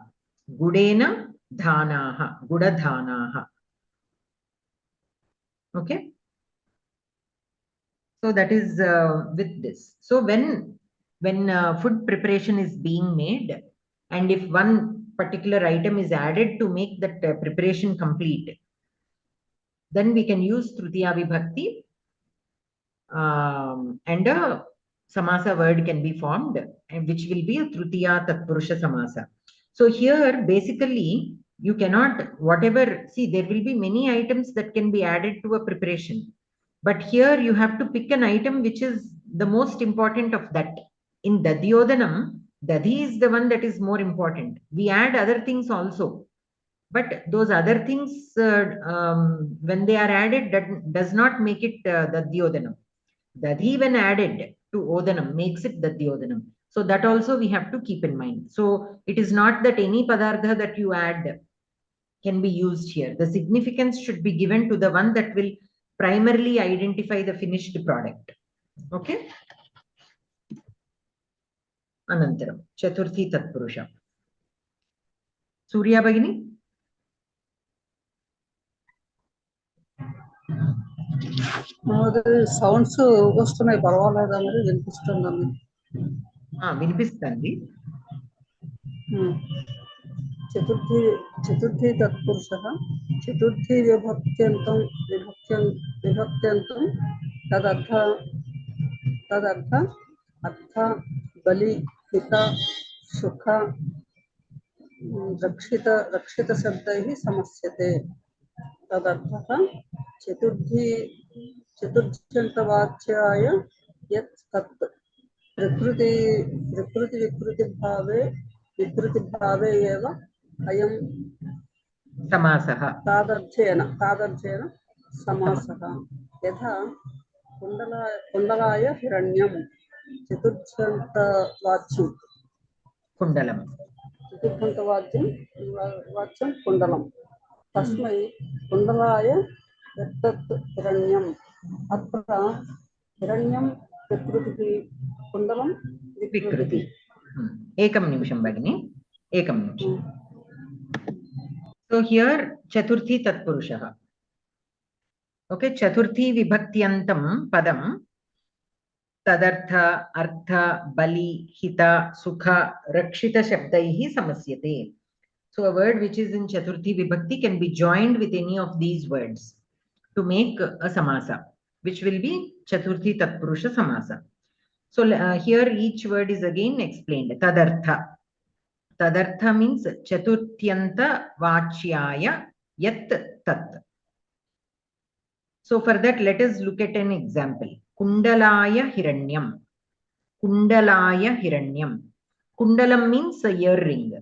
gudena dhanaha, guda dhanaha. Okay. So that is with this. So when food preparation is being made, and if one particular item is added to make that preparation complete, then we can use Tritiya Vibhakti and a Samasa word can be formed, and which will be a Tritiya Tatpurusha Samasa. So here basically you cannot, whatever, see there will be many items that can be added to a preparation. But here you have to pick an item which is the most important of that. In Dadyodanam, Dadhi is the one that is more important. We add other things also. But those other things, when they are added, that does not make it Dadyodanam. Dadhi when added to Odanam makes it Dadyodanam. So that also we have to keep in mind. So it is not that any Padartha that you add can be used here. The significance should be given to the one that will primarily identify the finished product. Okay. Anantaram. Chaturthi Tatpurusha. Surya Bhagini.
Sounds వస్తున్నాయి పర్వాలేదా మరి వినిపిస్తుందా
వినిపిస్తుంది
చతుర్థి తత్పురుషः చతుర్థి విభక్త్యంతం తదర్థ అర్థ బలి హిత సుఖ రక్షిత శబ్దైః సమస్యతే తదర్థః చతుర్థ్యంతవాచ్యాయ యత్ తత్ ప్రకృతి వికృతిభావే ఏవ అయం
సమాసః
తాదర్థేన సమాసః యథా కుండలాయ హిరణ్యం చతుర్థ్యంతవాచ్యం కుండలం తస్మై కుండలాయ యత్తత్ హిరణ్యం అత్ర హిరణ్యం ప్రకృతిః కుండలం వికృతి.
Ekam nimisham Bhagini. Ekam nimisham. So here Chaturthi Tatpurushaha. Okay, Chaturthi Vibhaktyantam Padam Tadartha Artha Bali Hita Sukha Rakshita Shabdaihi Samasyate. So a word which is in Chaturthi Vibhakti can be joined with any of these words to make a samasa, which will be Chaturthi Tatpurusha Samasa. So here each word is again explained. Tadartha. Tadartha means Chaturthyanta Vachyaya Yat Tat. So for that, let us look at an example. Kundalaya Hiranyam. Kundalaya Hiranyam. Kundalam means a earring.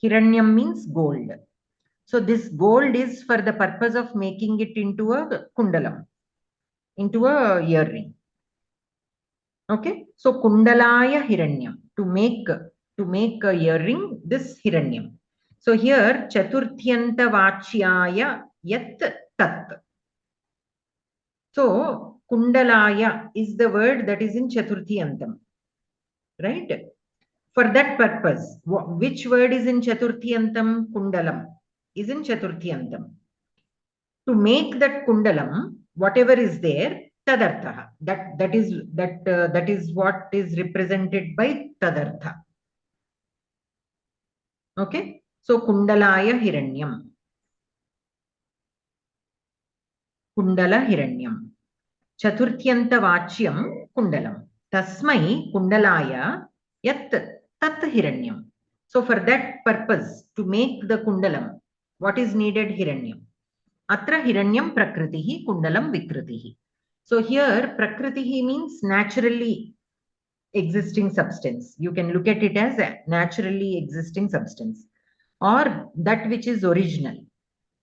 Hiranyam means gold. So this gold is for the purpose of making it into a kundalam, into a earring. Okay. So Kundalaya Hiranyam, to make a earring, this Hiranyam. So here Chaturthyanta Vachyaya Yat Tat. So Kundalaya is the word that is in Chaturthyantam, right? For that purpose, which word is in Chaturthyantam? Kundalam is in Chaturthyantam. To make that kundalam, whatever is there, tadartha. That is what is represented by tadartha. Okay. So Kundalaya Hiranyam. Kundala Hiranyam. Chaturthyanta Vachyam Kundalam. Tasmai Kundalaya Yat Tat Hiranyam. So for that purpose, to make the kundalam, what is needed? Hiranyam. Atra Hiranyam Prakritihi Kundalam Vikritihi. So here Prakritihi means naturally existing substance. You can look at it as a naturally existing substance or that which is original.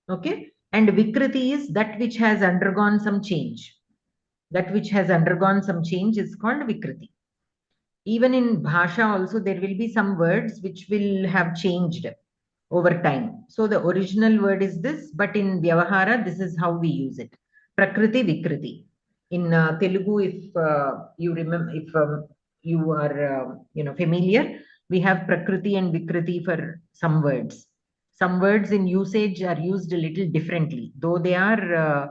Okay. And Vikriti is that which has undergone some change. That which has undergone some change is called Vikriti. Even in Bhasha also there will be some words which will have changed over time. So the original word is this, but in Vyavahara, this is how we use it. Prakriti Vikriti. In Telugu, if you remember, if you are familiar, we have Prakriti and Vikriti for some words. Some words in usage are used a little differently, though they are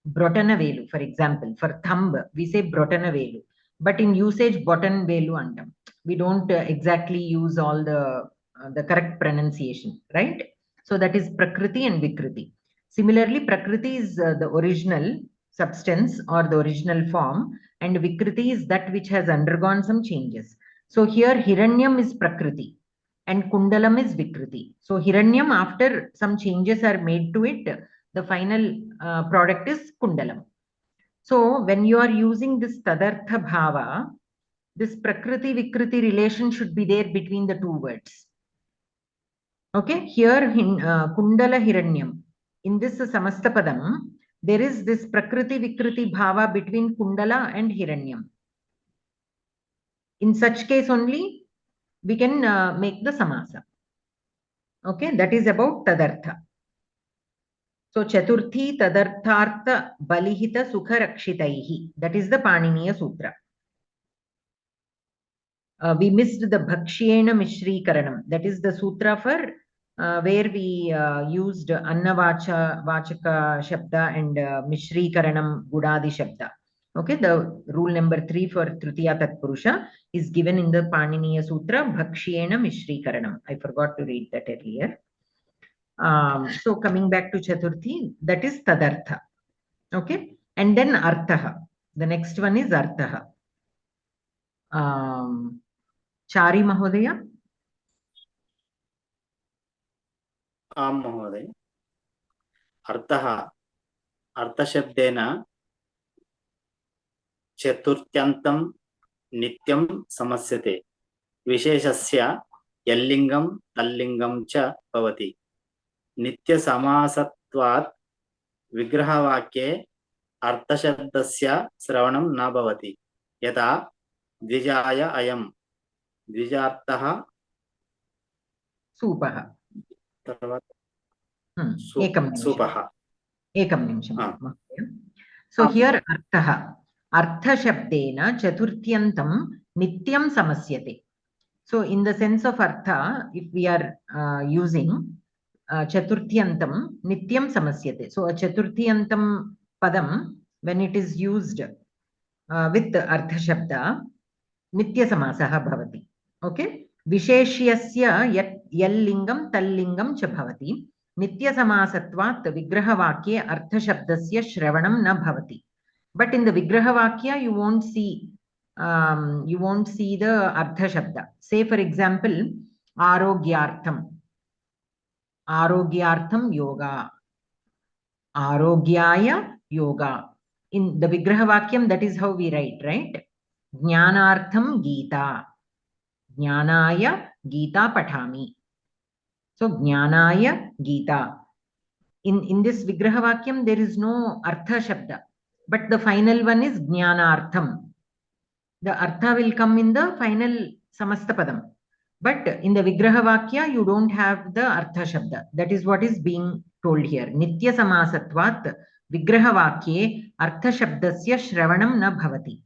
Brotanavelu, for example. For thumb, we say Brotanavelu. But in usage, Botanvelu andam. We don't exactly use all the correct pronunciation, right? So that is Prakriti and Vikriti. Similarly, Prakriti is the original substance or the original form, and Vikriti is that which has undergone some changes. So here Hiranyam is Prakriti and Kundalam is Vikriti. So Hiranyam, after some changes are made to it, the final product is Kundalam. So when you are using this Tadartha Bhava, this Prakriti Vikriti relation should be there between the two words. Okay, here in Kundala Hiranyam, in this Samastapadam, there is this Prakriti Vikriti Bhava between Kundala and Hiranyam. In such case only, we can make the Samasa. Okay, that is about Tadartha. So Chaturthi Tadarthartha Balihita Sukha Rakshitaihi. That is the Paniniya Sutra. We missed the Bhakshena Mishri Karanam. That is the sutra for where we used Anna Vachaka Shabda and Mishri Karanam Gudadi Shabda. Okay, the rule number 3 for Tritiya Tatpurusha is given in the Paniniya Sutra, Bhakshena Mishri Karanam. I forgot to read that earlier. So coming back to Chaturthi, that is Tadartha. Okay, and then Arthaha. The next one is Arthaha. Chari Mahodaya.
आम महोदय अर्थः अर्थशब्देन चतुर्थ्यन्तं नित्यं समस्यते विशेषस्य यल्लिङ्गं तल्लिङ्गं च भवति नित्यसमासत्वात् विग्रहवाक्ये अर्थशब्दस्य श्रवणं न भवति यथा द्विजाय अयं द्विजार्थः
सूपः एकं निमिषं so here artha shabdena chaturtyantam nityam samasyate. So in the sense of artha, if we are using chaturtyantam nityam samasyate, so a chaturtyantam padam, when it is used with artha shabda, nitya samasaha bhavati. Okay, visheshyasya yallingam tallingam cha bhavati. Nityasamasatvat vigrahavaakye arthashabdasya shravanam na bhavati. But in the vigrahavakya, you won't see the artha shabda. Say for example, arogyartham yoga, arogyaya yoga. In the vigrahavakyam, that is how we write, right? Jnanartham Geeta, Jnanaya Geeta Pathami. So Jnanaya Geeta. In this vigrahavakyam, there is no artha shabda, but the final one is Jnanartham. The artha will come in the final samasta padam. But in the vigrahavakya, you don't have the artha shabda. That is what is being told here. Nitya samasatvat vigrahavakye artha shabdasya shravanam na bhavati.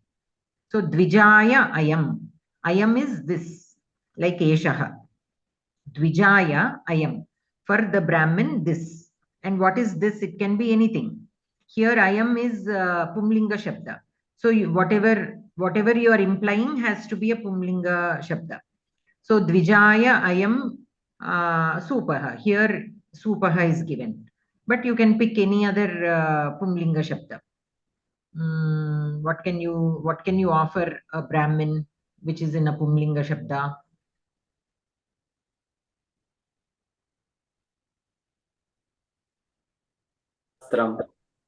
So dvijaya ayam. Ayam is this, like eshaha. Dvijaya ayam. For the Brahmin, this. And what is this? It can be anything. Here ayam is pumlinga shabda. So whatever you are implying has to be a pumlinga shabda. So dvijaya ayam supaha. Here supaha is given. But you can pick any other pumlinga shabda. What can you offer a Brahmin which is in a pumlinga shabda?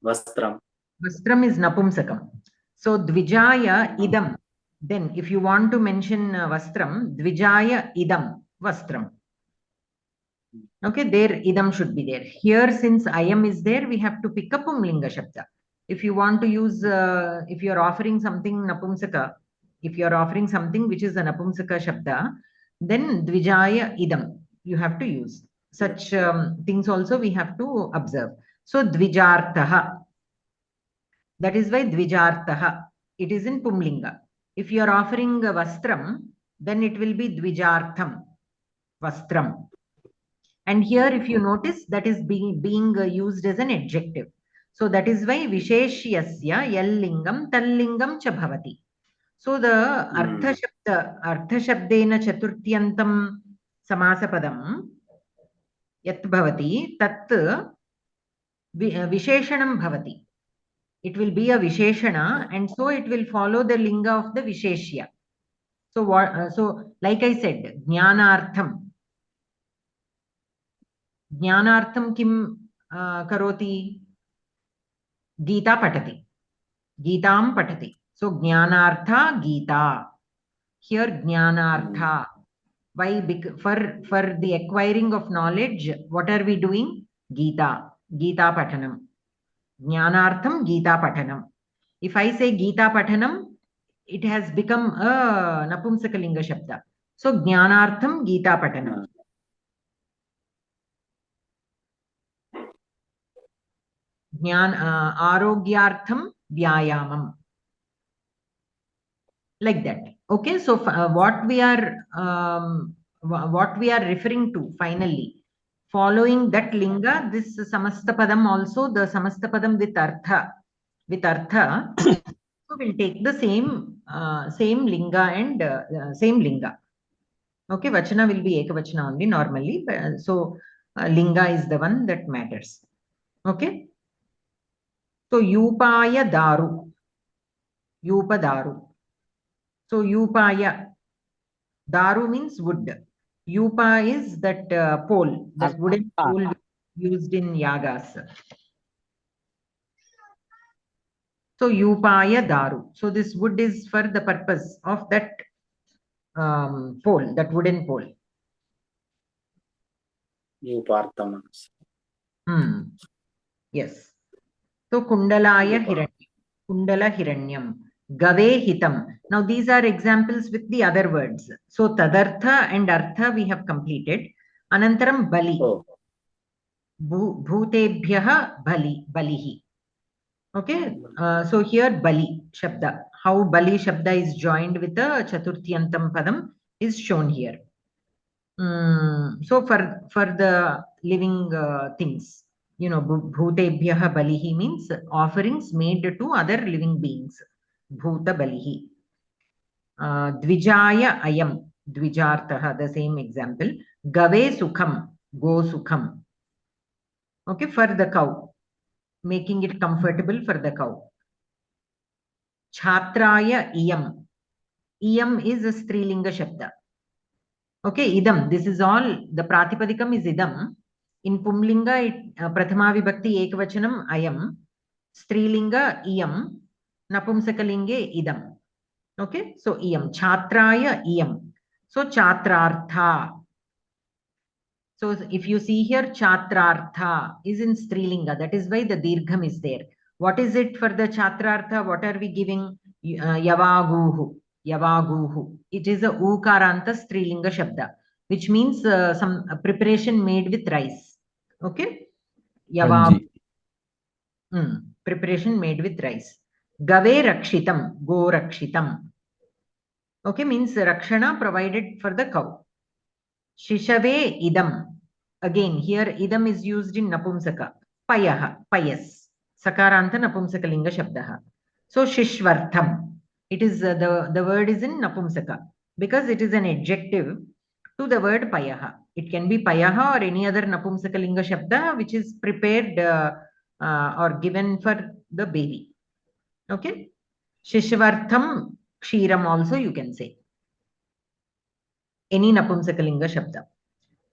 Vastram.
Vastram is napumsakam. So dvijaya idam. Then if you want to mention vastram, dvijaya idam vastram. Okay, there idam should be there. Here, since ayam is there, we have to pick up pumlinga shabda. If you want to use, if you are offering something napumsaka, if you are offering something which is a napumsaka shabda, then dvijaya idam you have to use. Such things also we have to observe. So dvijartaha. That is why dvijartaha. It is in pumlinga. If you are offering vastram, then it will be dvijartham. Vastram. And here, if you notice, that is being used as an adjective. So that is why visheshyasya yallingam tallingam cha bhavati. So the artha shabdena chaturtyantam samasapadam yat bhavati tat visheshanam bhavati. It will be a visheshana, and so it will follow the linga of the visheshya. So what? So like I said, jnanartham. Jnanartham kim karoti? Geeta patati. Geetam patati. So jnanartha Geeta. Here jnanartha. Why? For the acquiring of knowledge, what are we doing? Geeta. Geeta patanam. Jnanartham Geeta patanam. If I say Geeta patanam, it has become a napumsakalinga shabda. So jnanartham Geeta patanam. Arogyartham vyayamam. Like that. Okay, so what we are referring to finally, following that linga, this samastapadam also, the samastapadam with artha, so will take the same linga and same linga. Okay, vachana will be ekavachana only normally, so linga is the one that matters. Okay. So yupaya daru. Yupa daru. So yupaya. Daru means wood. Yupa is that pole, that wooden pole used in yagas. So yupaya daru. So this wood is for the purpose of that pole, that wooden pole.
Yupartamanas.
Yes. So kundalaya hiranyam. Kundala hiranyam. Gave hitam. Now these are examples with the other words. So tadartha and artha we have completed. Anantaram bali.
Oh.
Bhutebhyaha balihi. Okay. So here bali shabda. How bali shabda is joined with the chaturtyantam padam is shown here. So for the living things, you know, bhutebhyaha balihi means offerings made to other living beings. Bhuta balihi. Dvijaya ayam. Dvijartaha, the same example. Gave sukham, go sukham. Okay, for the cow, making it comfortable for the cow. Chhatraya iyam. Iyam is a strilinga shabda. Okay, idam. This is all. The pratipadikam is idam. In Pumlinga, Prathama Vibhakti Ekavachanam ayam. Strilinga iyam. Napumsakalinge idam. Okay, so iyam. Chhatraya iyam. So chatrartha. So if you see here, chatrartha is in strilinga. That is why the dirgham is there. What is it for the chatrartha? What are we giving? Yavaguhu. Yavaguhu. It is a ukaranta strilinga shabda, which means some preparation made with rice. Okay?
Kanji.
Preparation made with rice. Gave rakshitam. Go rakshitam. Okay, means rakshana provided for the cow. Shishave idam. Again, here idam is used in Napumsaka. Payaha, payas. Sakaranta Napumsakalinga Shabdaha. So Shishvartham. It is the word is in Napumsaka because it is an adjective to the word payaha. It can be payaha or any other Napumsakalinga Shabda which is prepared or given for the baby. Okay. Shishvartham Kshiram also you can say. Any Napumsakalinga Shabda.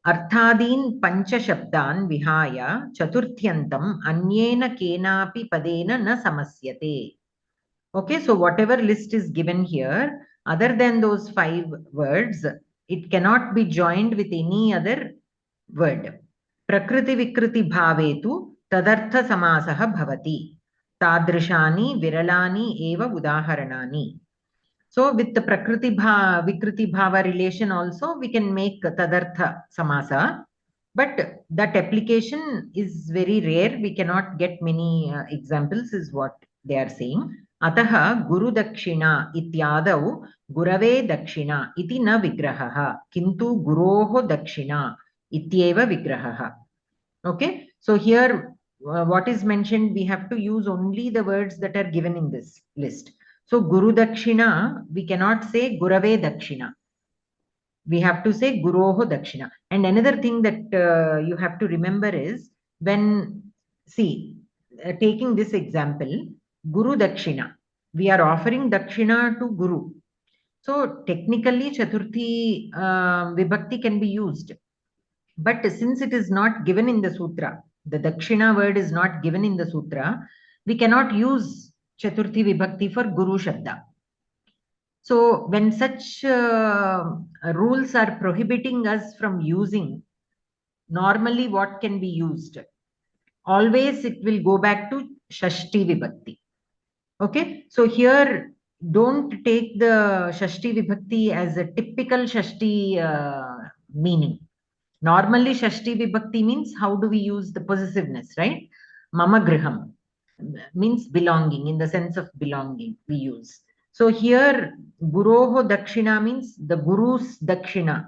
Arthadin pancha shabdan vihaya chaturthyantam anyena kenapi padena na samasyate. Okay, so whatever list is given here, other than those 5 words, it cannot be joined with any other word. Prakriti vikriti bhavetu tadartha samasaha bhavati. Tadrishani viralani eva udaharanani. So with the Prakriti Vikriti Bhava relation also, we can make Tadartha Samasa. But that application is very rare. We cannot get many examples is what they are saying. Ataha Guru Dakshina ityadau Gurave Dakshina iti na vigrahaha. Kintu Guroho Dakshina ityeva vigrahaha. Okay. So here what is mentioned, we have to use only the words that are given in this list. So Guru Dakshina, we cannot say Gurave Dakshina. We have to say Guroho Dakshina. And another thing that you have to remember is when, see, taking this example, Guru Dakshina, we are offering Dakshina to Guru. So technically Chaturthi Vibhakti can be used. But since it is not given in the sutra, the Dakshina word is not given in the sutra, we cannot use Chaturthi Vibhakti for Guru Shabda. So when such rules are prohibiting us from using, normally what can be used? Always it will go back to Shashti Vibhakti. Okay, so here don't take the Shashti Vibhakti as a typical Shashti meaning. Normally, Shashti Vibhakti means how do we use the possessiveness, right? Mama Griham means belonging, in the sense of belonging we use. So here, Guroho Dakshina means the Guru's Dakshina,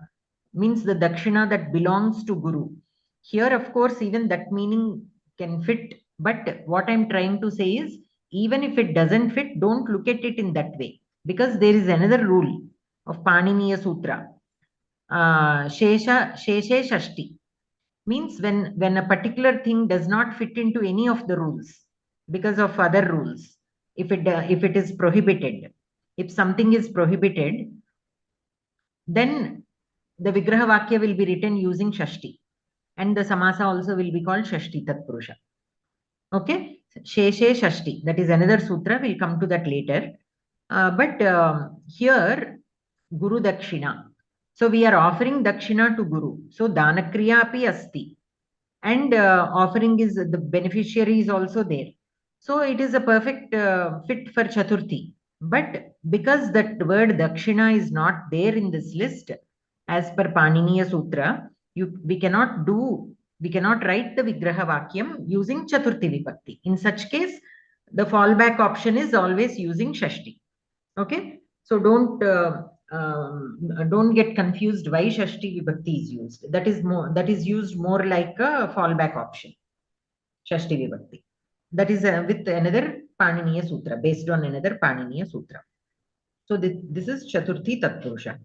means the Dakshina that belongs to Guru. Here, of course, even that meaning can fit. But what I'm trying to say is, even if it doesn't fit, don't look at it in that way. Because there is another rule of Paniniya Sutra. Sheshe Shashti means when a particular thing does not fit into any of the rules because of other rules, if it is prohibited, if something is prohibited, then the Vigraha Vakya will be written using Shashti, and the Samasa also will be called Shashti Tatpurusha. Okay, Sheshe Shashti, that is another sutra, we'll come to that later. But here, Guru Dakshina. So we are offering Dakshina to Guru. So Danakriya api asti. And offering is, the beneficiary is also there. So it is a perfect fit for Chaturthi. But because that word Dakshina is not there in this list, as per Paniniya Sutra, we cannot write the Vigraha Vakyam using Chaturthi Vibhakti. In such case, the fallback option is always using Shashti. Okay, so don't get confused why Shashti Vibhakti is used. That is used more like a fallback option. Shashti Vibhakti. That is with another Paniniya Sutra, based on another Paniniya Sutra. So this is Chaturthi Tatpurusha.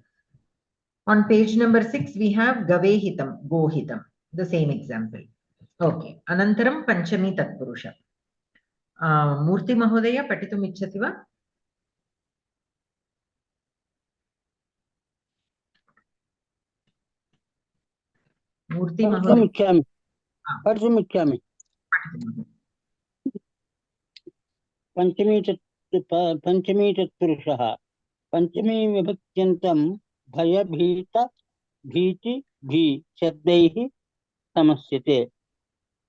On page number 6, we have Gavehitam, Gohitam, the same example. Okay. Anantaram Panchami Tatpurusha. Murti Mahodaya, Patitum Ichchati va? Murti Mahodaya.
पठितुमिच्छामि पंचमी तत्पुरुषः पंचमी विभक्त्यन्तं भयभीत भीति भी शब्दैः समस्यते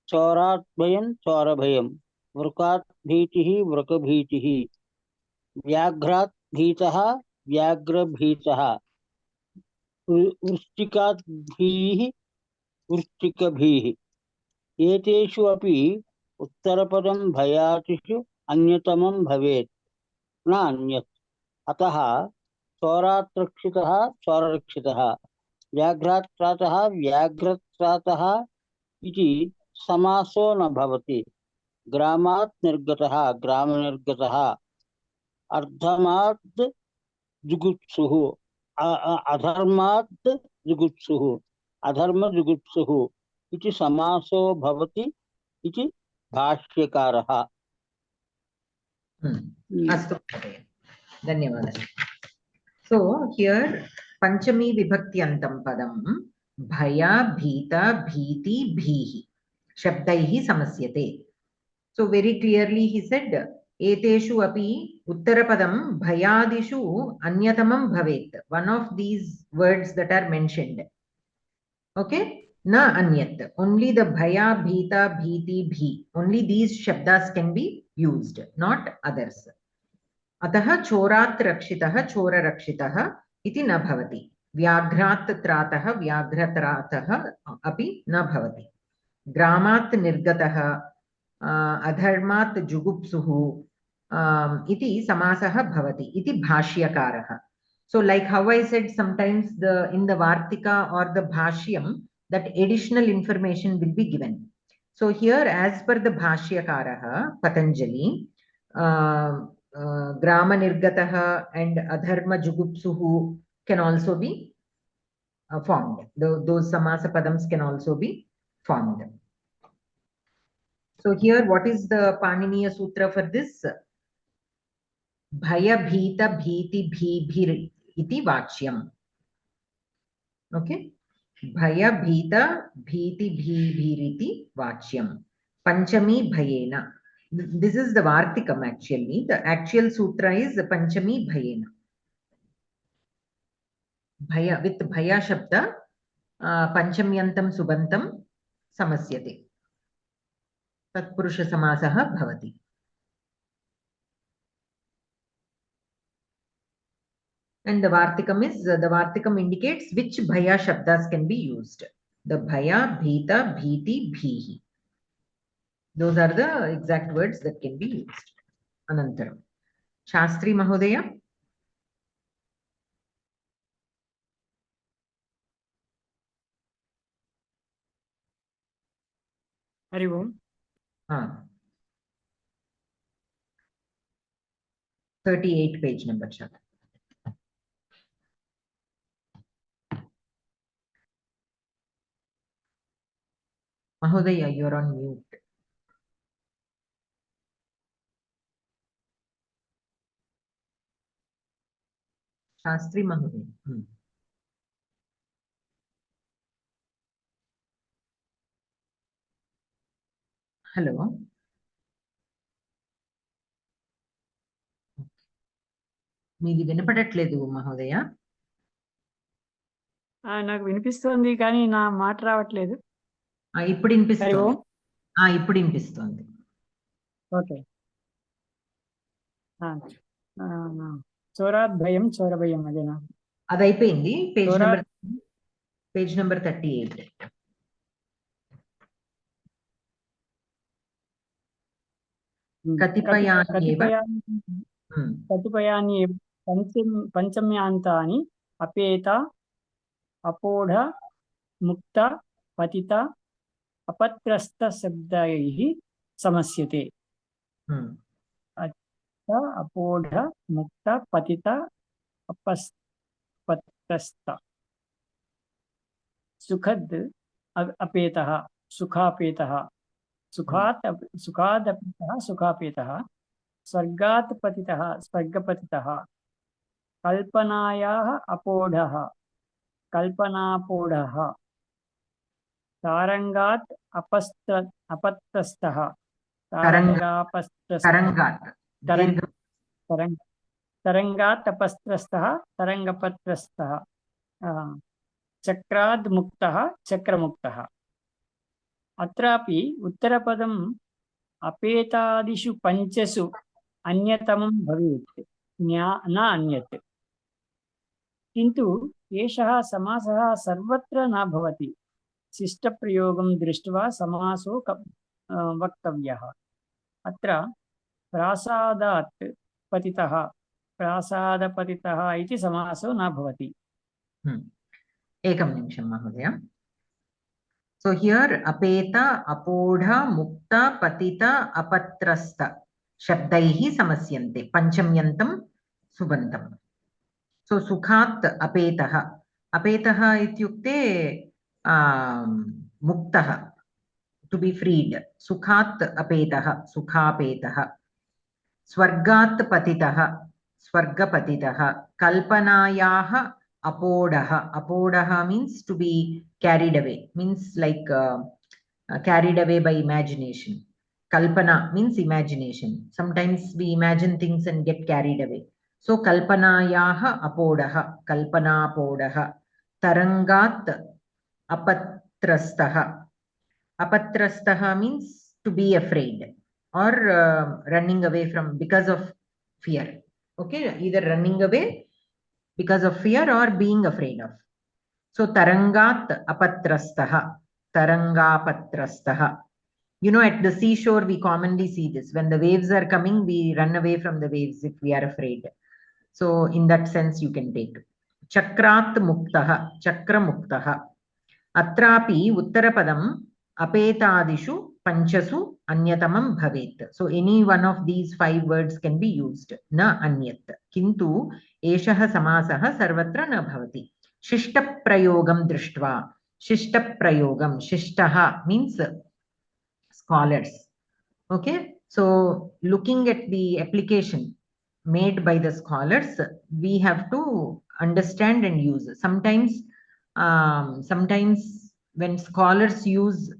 चौरात् भयं चौरभयं वृकात् भीतिः वृकभीतिः व्याघ्रात् भीतः व्याघ्रभीतः वृश्चिकात् भीः वृश्चिकभीः एतेषु अपि उत्तरपदं भयातिषु अन्यतमं भवेत् न अन्यत् अतः चौरात्रक्षितः चौररक्षितः व्याघ्रात्रातः व्याघ्रत्रातः इति समासो न भवति ग्रामात् निर्गतः ग्रामनिर्गतः अर्धमात् जुगुत्सुः अधर्मात् जुगुत्सुः अधर्मजुगुत्सुः इति समासो भवति इति भाष्यकारः।
Astu Mahodaya. Dhanyavadah. So here Panchami Vibhaktyantam Padam Bhaya Bhita Bhiti Bhihi Shabdaihi Samasyate. So very clearly he said Eteshu api Uttarapadam Bhayadishu Anyatamam Bhavet. One of these words that are mentioned. Okay? Na Anyat. Only the Bhaya, Bhita, Bhiti, Bhi. Only these Shabdas can be used, not others. अतः चोरात् रक्षितः चोररक्षितः इति न भवति व्याघ्रात् त्रातः व्याघ्रत्रातः अपि न भवति ग्रामात् निर्गतः अधर्मात् जुगुप्सुः इति समासः भवति इति भाष्यकारः. So like how I said, sometimes in the Vartika or the Bhashyam, that additional information will be given. So here as per the Bhashyakaraha Patanjali, Grama Nirgataha and Adharma Jugupsuhu can also be formed. Those Samasa Padams can also be formed. So here what is the Paniniya Sutra for this? Bhaya Bhita Bhiti Bhibhir iti Vachyam. Okay. Bhaya Bhita Bhiti Bhibhir iti Vachyam. Panchami Bhayena. This is the Vartikam actually. The actual sutra is Panchami Bhayena. Bhaya, with Bhaya Shabda, Panchamyantam Subantam Samasyate. Tatpurusha Samasaha Bhavati. And the Vartikam indicates which Bhaya Shabdas can be used. The Bhaya, Bhita, Bhiti, Bhihi. Those are the exact words that can be used. Anantaram. Shastri Mahodaya.
Hari Om.
38 page number chapter. Mahodaya, you're on mute. Shastri Mahodaya. Hello. మీది వినపడట్లేదు మహోదయ.
నాకు వినిపిస్తుంది కానీ నా మాట రావట్లేదు.
ఇప్పుడు వినిపిస్తుంది. ఇప్పుడు వినిపిస్తుంది.
ఓకే. చోరాత్ భయం చోర భయం అదేనా?
అది అయిపోయింది. Page number 38.
కతిపయాని పంచమ్యాంతాని అపేత అపోఢ ముక్త పతిత అపత్రస్త శబ్దైః సమస్యతే. అపోఢ ముక్త పతిత అపత్రస్త सुखद अपेतः सुखापेतः सुखादपेतः सुखापेतः स्वर्गात् पतितः स्वर्गपतितः कल्पनायाः अपोढः कल्पनापोढः तारंगात् अपत्रस्तः
तरंगात्
तरंगात् अपस्त्रस्तः तरंगपत्रस्तः चक्राद् मुक्तः चक्रमुक्तः। अत्रापि उत्तरपदम् अपेतादिषु पंचसु अन्यतमं भवेत् न अन्यत्, किन्तु एषः समासः सर्वत्र न भवति। शिष्टप्रयोगं दृष्ट्वा समासो वक्तव्यः। अत्र प्रासादात् पतितः प्रासादपतितः इति समासो न भवति।
एकं निमिषं महोदय। So here apeta, apoda, mukta, patita, apatrasta shabdaihi samasyante panchamyantam subantam. So sukhat apetaha. Apetaha ityukte muktaha, to be freed. Sukhat apetaha, sukhapetaha. Swargat patitaha, swargapatitaha. Kalpanayaha apodaha. Apodaha means to be carried away, means like carried away by imagination. Kalpana means imagination. Sometimes we imagine things and get carried away. So kalpanayaha apodaha, kalpanapodaha. Tarangat apatrastaha. Apatrastaha means to be afraid or running away from because of fear. Okay, either running away because of fear or being afraid of. So tarangat apatrastaha, tarangapatrastaha. You know, at the seashore we commonly see this. When the waves are coming, we run away from the waves if we are afraid. So in that sense you can take. Chakrat muktaha, chakra muktaha. Atrapi uttarapadam apetadishu panchasu anyatamam bhavet. So any one of these 5 words can be used. Na anyat. Kintu eshaha samasaha sarvatra na bhavati. Shishta prayogam drishtva. Shishta prayogam. Shishtaha means scholars. Okay. So looking at the application made by the scholars, we have to understand and use. Sometimes when scholars use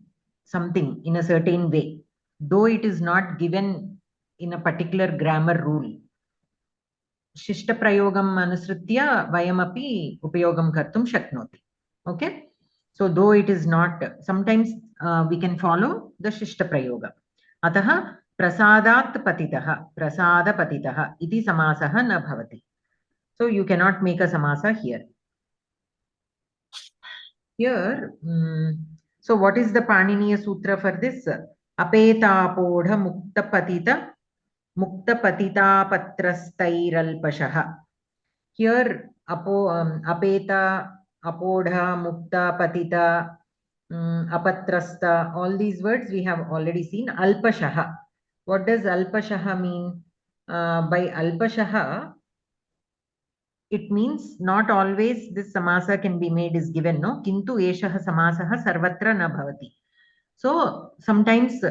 something in a certain way, though it is not given in a particular grammar rule, Shishta prayogam anusritya vayamapi upayogam kartum shaknoti. Okay. So though it is not, sometimes we can follow the Shishta prayoga. Ataha prasadat patitaha, prasada patitaha iti samasaha na bhavati. So you cannot make a samasa here. Here, so what is the Paniniya Sutra for this? Apetapodha mukta patita patrastairalpashaha. Here, apeta, apodha, mukta, patita, apatrasta, all these words we have already seen. Alpashaha. What does alpashaha mean? By alpashaha, it means not always this samasa can be made is given, no? Kintu eshaha samasaha sarvatra na bhavati. So sometimes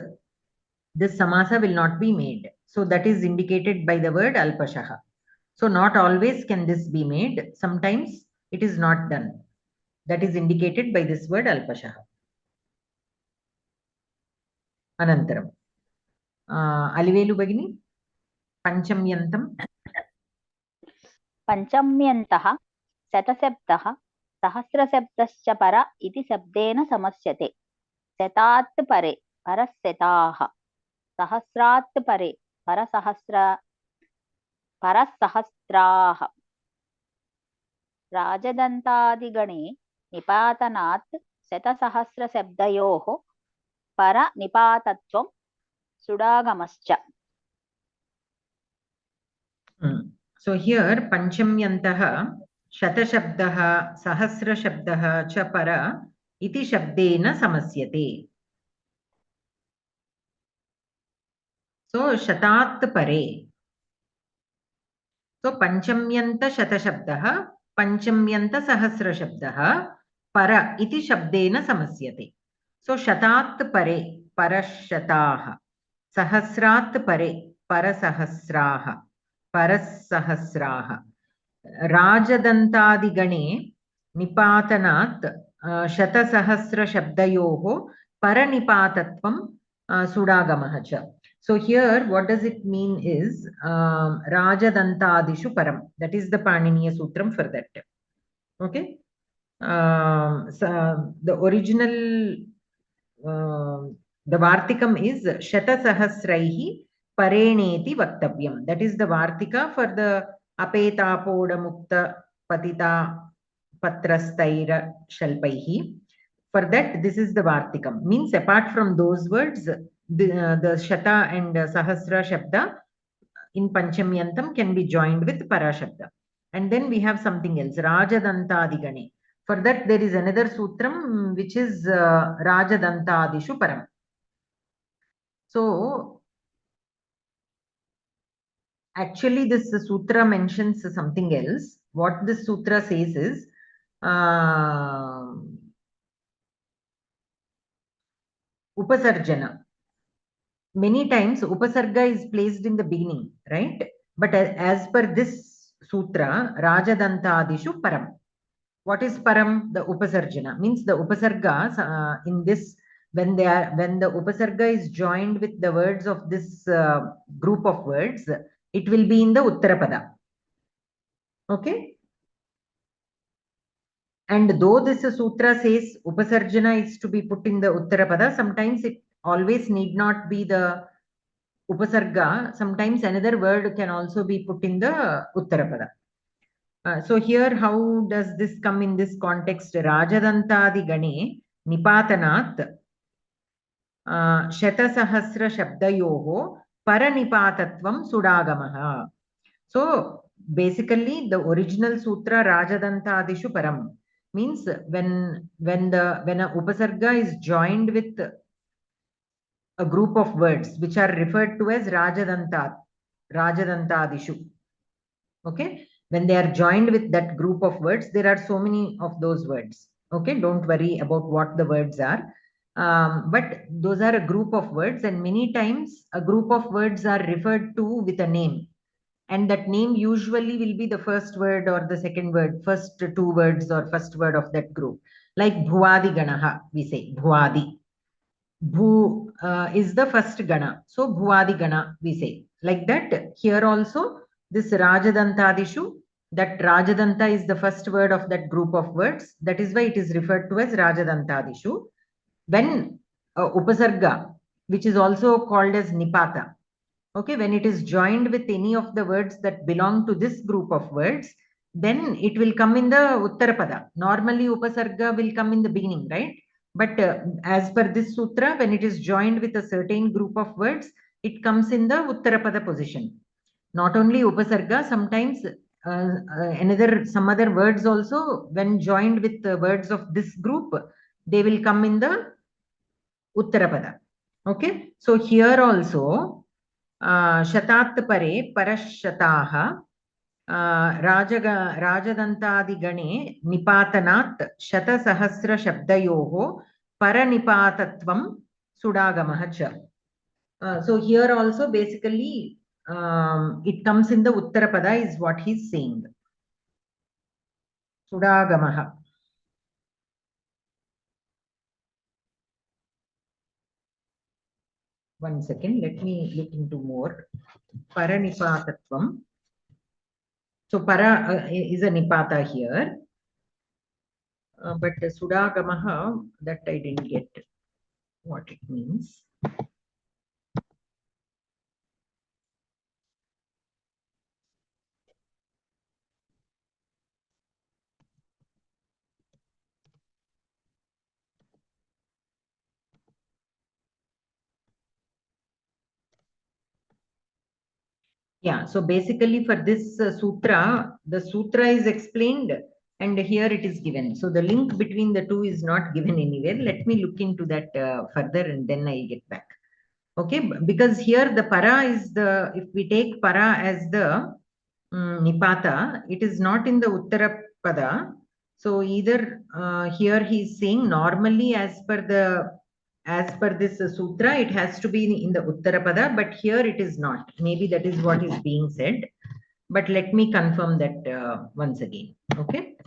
this samasa will not be made. So that is indicated by the word alpashaha. So not always can this be made. Sometimes it is not done. That is indicated by this word alpashaha. Anantaram. Alivelu Bagini. Panchamyantam.
पञ्चम्यन्तः शतशब्दः सहस्रशब्दश्च पर इति शब्देन समस्यते। शतात् परे परशताः, सहस्रात् परे परसहस्राः। राजदन्तादिगणे निपातनात् शतसहस्रशब्दयोः परनिपातत्वं सुडागमश्च।
So here Panchamyantaha Shatashabdaha Sahasrashabdaha cha para iti shabdena samasyate. So Shatat pare. So Panchamyanta Shatashabdaha, Panchamyanta Sahasrashabdaha, para iti shabdena samasyate. So shatat pare parashataha, sahasrat pare parasahasraha, parasahasraha, rajadantadigane nipatanat shatasahasra shabdayoho paranipatatvam sudagamaha cha. So here what does it mean is rajadantadishu param. That is the Paniniya Sutram for that. Okay. So the original the Vartikam is Shatasahasraihi Pareneti Vaktavyam. That is the Vartika for the Apeta Poda Mukta Patita Patrastaira Shalpaihi. For that, this is the Vartikam. Means apart from those words, the Shata and Sahasra Shabda in Panchamyantam can be joined with Parashabda. And then we have something else, Rajadantaadigane. For that, there is another sutram which is Rajadantadishu Param. So, actually, this sutra mentions something else. What this sutra says is Upasarjana. Many times, Upasarga is placed in the beginning, right? But as per this sutra, Rajadantadishu Param. What is Param? The Upasarjana. Means the Upasarga in this, when the Upasarga is joined with the words of this group of words, it will be in the Uttarapada. Okay? And though this sutra says Upasarjana is to be put in the Uttarapada, sometimes it always need not be the Upasarga. Sometimes another word can also be put in the Uttarapada. So here, how does this come in this context? Rajadantadi gane nipatanat shatasahasra shabdayoho paranipatatvam sudagamaha. So basically, the original sutra Rajadantadishu param means when a upasarga is joined with a group of words which are referred to as Rajadantadishu. Okay. When they are joined with that group of words, there are so many of those words. Okay, don't worry about what the words are. But those are a group of words, and many times a group of words are referred to with a name. And that name usually will be the first word or the second word, first two words or first word of that group. Like Bhuadi Ganaha, we say Bhuadi. Bhu is the first Gana. So Bhuadi Gana, we say. Like that, here also, this Rajadantadishu, that Rajadanta is the first word of that group of words. That is why it is referred to as Rajadantadishu. When Upasarga, which is also called as Nipata, okay, when it is joined with any of the words that belong to this group of words, then it will come in the Uttarapada. Normally, Upasarga will come in the beginning, right? But as per this sutra, when it is joined with a certain group of words, it comes in the Uttarapada position. Not only Upasarga, sometimes some other words also, when joined with the words of this group, they will come in the Uttarapada. Okay, so here also, Shatat pare parashataha Rajadantadigane nipatanat shatasahasra shabdayoho paranipatatvam sudagamaha cha. So here also basically it comes in the Uttarapada is what he's saying. Sudagamaha. One second, let me look into more. Paranipatatvam. So para is a nipata here. But Sudagamaha, that I didn't get what it means. Yeah, so basically for this sutra, the sutra is explained and here it is given. So the link between the two is not given anywhere. Let me look into that further and then I get back. Okay, because here the para is the, if we take para as the nipata, it is not in the Uttarapada. So either here he is saying normally as per this sutra, it has to be in the Uttarapada, but here it is not. Maybe that is what is being said. But let me confirm that once again. Okay.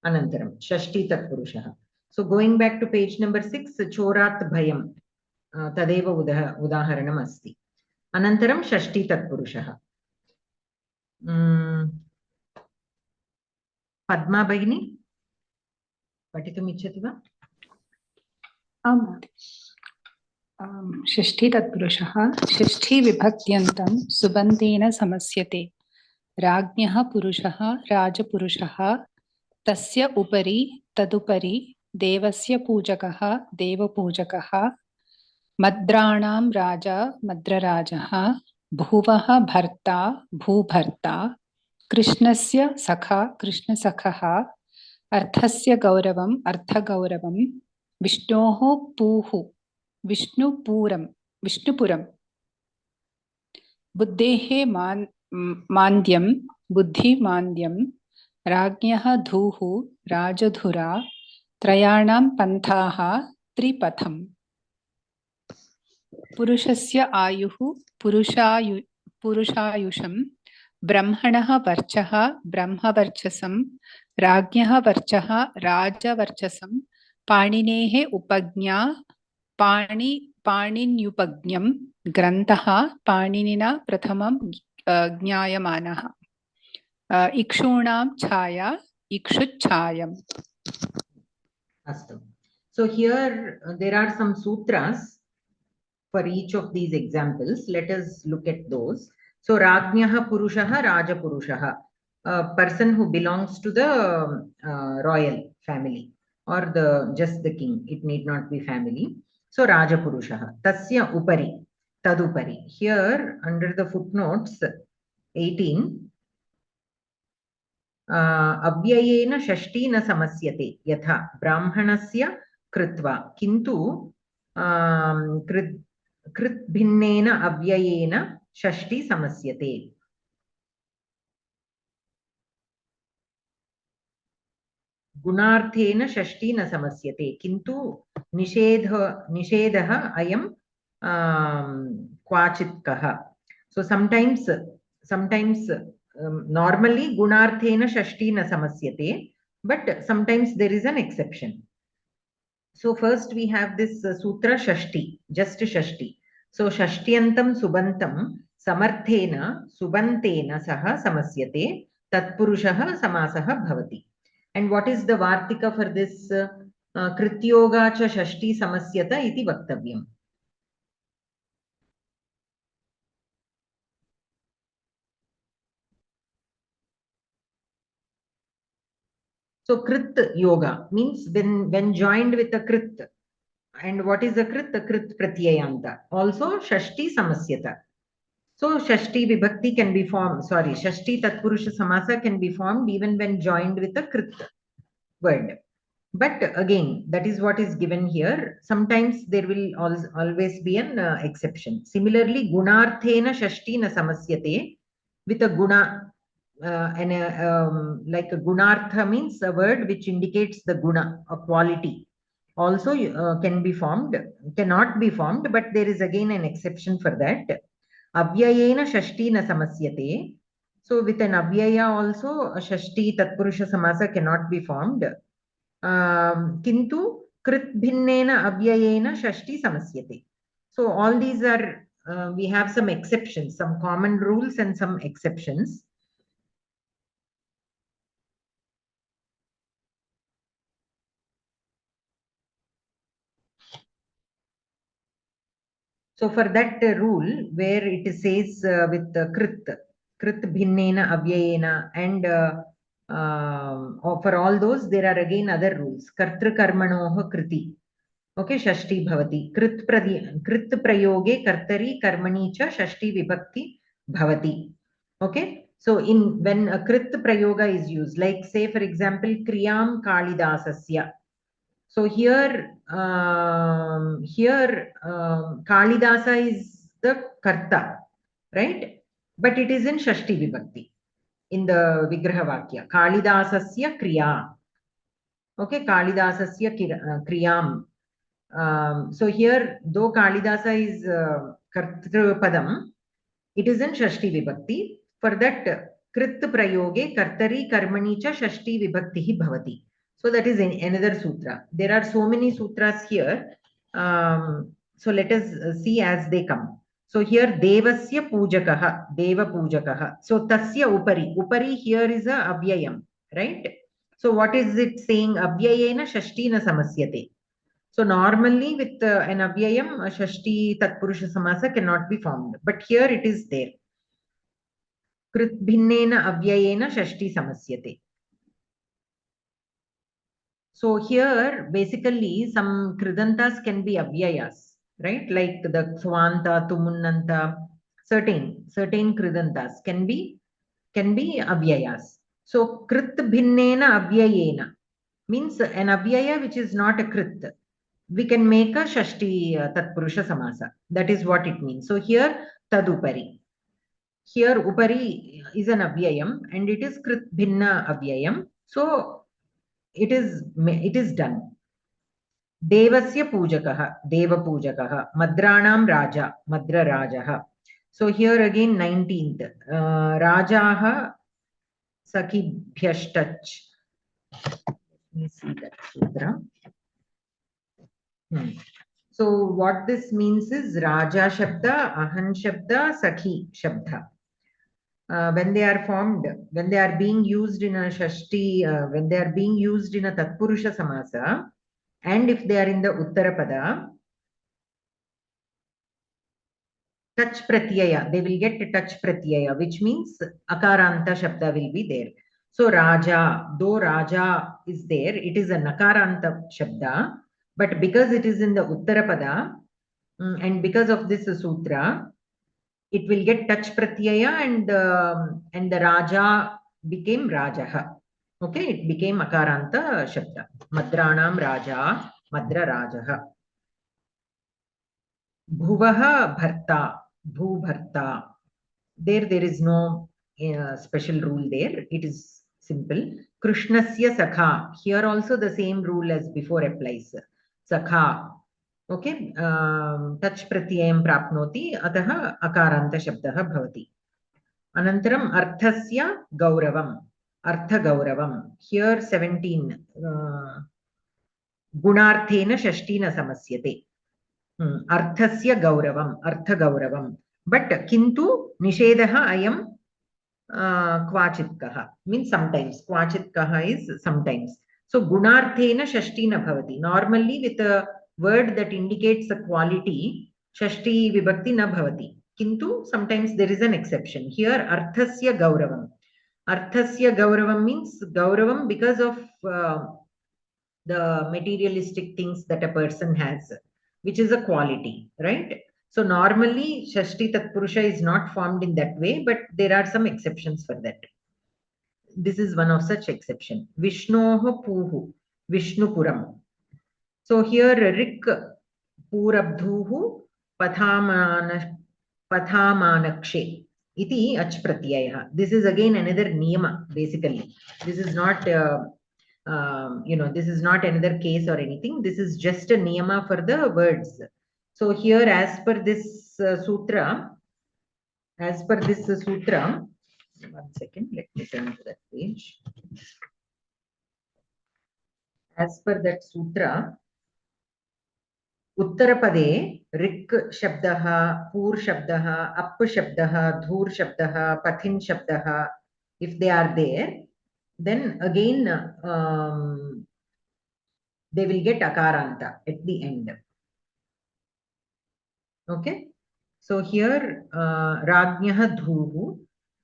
Anantaram, Shashti Tatpurushaha. So going back to page number 6, Chorat Bhayam, Tadeva Udaharanam Asti. Anantaram, Shashti Tatpurushaha. Padma Bhagini, Patitum Ichchati va?
षष्ठी तत्पुरुषः षष्ठी विभक्त्यन्तं सुबन्तेन समस्यते राज्ञः पुरुषः राजपुरुषः तस्य उपरि तदुपरि देवस्य पूजकः देवपूजकः मद्राणां राजा मद्रराजः भुवः भर्ता भूभर्ता कृष्णस्य सखा कृष्णसखः अर्थस्य गौरवम् अर्थगौरवं विष्णोः पूः विष्णुपुरं बुद्धेः मान्द्यं बुद्धिमान्द्यं राज्ञः धूः राजधुरा त्रयाणां पन्थाः त्रिपथम् पुरुषस्य आयुः पुरुषायुषं ब्रह्मणः वर्चः ब्रह्मवर्चसं राज्ञः वर्चः राजवर्चसं पाणिनेः उपज्ञा पाणिन्युपज्ञं ग्रन्थः पाणिनिना प्रथमं ज्ञायमानः इक्षूणां छाया इक्षुच्छायम्.
So here there are some sutras for each of these examples. Let us look at those. So Rajnyaha Purushaha Raja Purushaha, a person who belongs to the royal family or just the king. It need not be family. So Raja Purushaha. Tasya Upari, Tadupari. Here under the footnotes 18. अव्ययेन षष्ठी न समस्यते यथा ब्राह्मणस्य कृत्वा किन्तु कृद्भिन्नेन अव्ययेन षष्ठी समस्यते. गुणार्थेन षष्ठी न समस्यते किन्तु निषेधः अयं क्वाचित्कः. So sometimes normally gunarthena shashti na samasyate, but sometimes there is an exception. So first we have this sutra shashti, just shashti. So shashtyantam subantam samarthena subantena saha samasyate tatpurushaha samasaha bhavati. And what is the vartika for this? Krityoga cha shashti samasyata iti vaktavyam. So krit yoga means when joined with a krit. And what is a krit? A krit pratyayanta. Also shashti samasyata. So shashti vibhakti can be formed, shashti tatpurusha samasa can be formed even when joined with a krit word. But again, that is what is given here. Sometimes there will always be an exception. Similarly, gunarthena shashti na samasyate, with a guna. Like a gunartha means a word which indicates the guna, a quality, also cannot be formed, but there is again an exception for that. Avyayena shashti na samasyate. So with an avyaya also a shashti tatpurusha samasa cannot be formed. Kintu krit bhinnena avyayena shashti samasyate. So all these are we have some exceptions, some common rules and some exceptions. So for that rule where it says with krit bhinnena avyayena, and for all those there are again other rules. Kartru karmanoh kriti. Okay, shashti bhavati. Krit prayoge kartari karmani cha shashti vibhakti bhavati. Okay, so when a krit prayoga is used, like say for example kriyam kalidasasya. So here Kalidasa is the karta. right? But it is in Shashti Vibhakti in the Vigraha Vakya. Kalidasasya Kriya. Okay, Kalidasasya Kriyam. So here, though Kalidasa is Kartru Padam, it is in Shashti Vibhakti. For that, Krit Prayoge Kartari Karmani cha Shashti Vibhakti Bhavati. So that is in another sutra. There are so many sutras here. So let us see as they come. So here Devasya Pujakaha, Deva Pujakaha. So Tasya Upari. Upari here is a Avyayam, right? So what is it saying? Avyayena Shashtina Samasyate. So normally with an Avyayam, Shashti Tatpurusha Samasa cannot be formed. But here it is there. Krit Bhinnena Avyayena Shashti Samasyate. So here basically some Kridantas can be Avyayas, right? Like the Swanta, Tumunnanta, certain Kridantas can be Avyayas. So Krit Bhinnena Avyayena means an Avyaya which is not a Krit. We can make a Shashti Tatpurusha Samasa. That is what it means. So here Tadupari. Here Upari is an Avyayam and it is Krit Bhinna Avyayam. So it is done. Devasya Pujakaha, Deva Pujakaha, Madranam Raja, Madra Rajaha. So here again 19th. Rajaha Sakibhyashtach. Let me see that sutra. So what this means is Raja Shabda, Ahan Shabda, Sakhi Shabda. When they are formed, when they are being used in a Shashti, when they are being used in a Tatpurusha Samasa, and if they are in the Uttarapada, touch pratyaya, they will get a touch pratyaya, which means Akaranta Shabda will be there. So Raja, though Raja is there, it is a Nakaranta Shabda, but because it is in the Uttarapada, and because of this sutra, it will get touch pratyaya and the Raja became Rajaha. Okay, it became Akaranta Shabda. Madranam Raja, Madra Rajaha. Bhuvaha Bharta, Bhu Bharta. There is no special rule there. It is simple. Krishnasya Sakha. Here also the same rule as before applies. Sakha. Okay, touch pratyayam prapnoti, ataha akaranta shabdaha bhavati. Anantaram arthasya gauravam, artha gauravam. Here 17, gunarthena shashtina samasyate. Arthasya gauravam, artha gauravam. But kintu nishedaha ayam kvachitkaha, means sometimes. Kvachitkaha is sometimes. So gunarthena shashtina bhavati. Normally with a word that indicates a quality, Shashti Vibhakti na bhavati. Kintu sometimes there is an exception. Here arthasya gauravam. Arthasya gauravam means gauravam because of the materialistic things that a person has, which is a quality, right? So normally Shashti Tatpurusha is not formed in that way, but there are some exceptions for that. This is one of such exception. Vishnoho Puhu, Vishnupuram. So here Rik Purabdhuhu Pathamaanakshe iti ach pratyaya. This is again another niyama basically. This is not this is not another case or anything. This is just a niyama for the words. So here as per this sutra, one second, let me turn to that page. As per that sutra, Uttarapade, Rik Shabdaha, Pur Shabdaha, App Shabdaha, Dhur Shabdaha, Pathin Shabdaha, if they are there, then again they will get Akaranta at the end. Okay. So here Rajnyaha Dhuhu,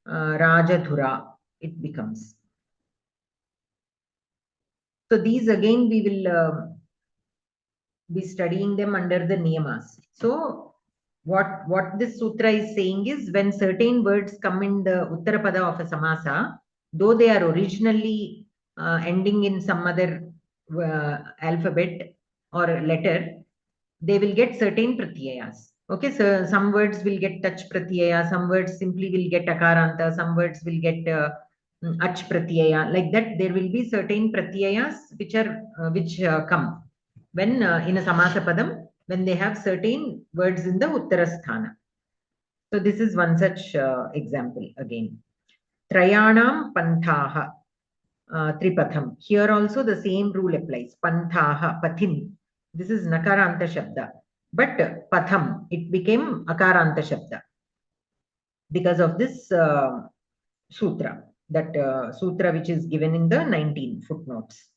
Rajadhura, it becomes. So these again we will be studying them under the niyamas. So what this sutra is saying is when certain words come in the Uttarapada of a samasa, though they are originally ending in some other alphabet or letter, they will get certain pratyayas. Okay, so some words will get touch pratyaya, some words simply will get akaranta, some words will get ach pratyaya. Like that, there will be certain pratyayas which come when in a samasa padam, when they have certain words in the uttarasthana. So this is one such example again. Trayanam panthaha, tripatham. Here also the same rule applies. Panthaha, pathim. This is nakaranta shabda. But patham, it became akaranta shabda because of this sutra. That sutra which is given in the 19 footnotes.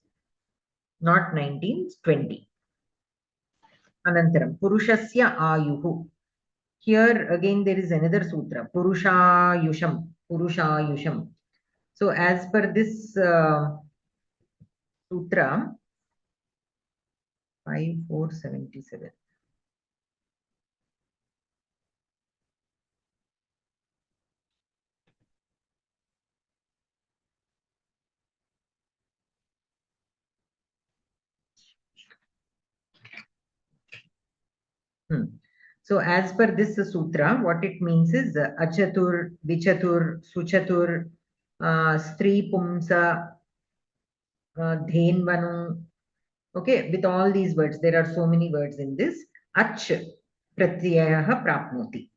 Not 19, 20. Anantaram, Purushasya Ayuhu. Here again there is another sutra, Purushayusham. Purushayusham. So as per this sutra, 5477. So as per this sutra, what it means is achatur, vichatur, suchatur, stri pumsa, dhenvanu. Okay, with all these words, there are so many words in this. Ach pratyayaha prapnoti.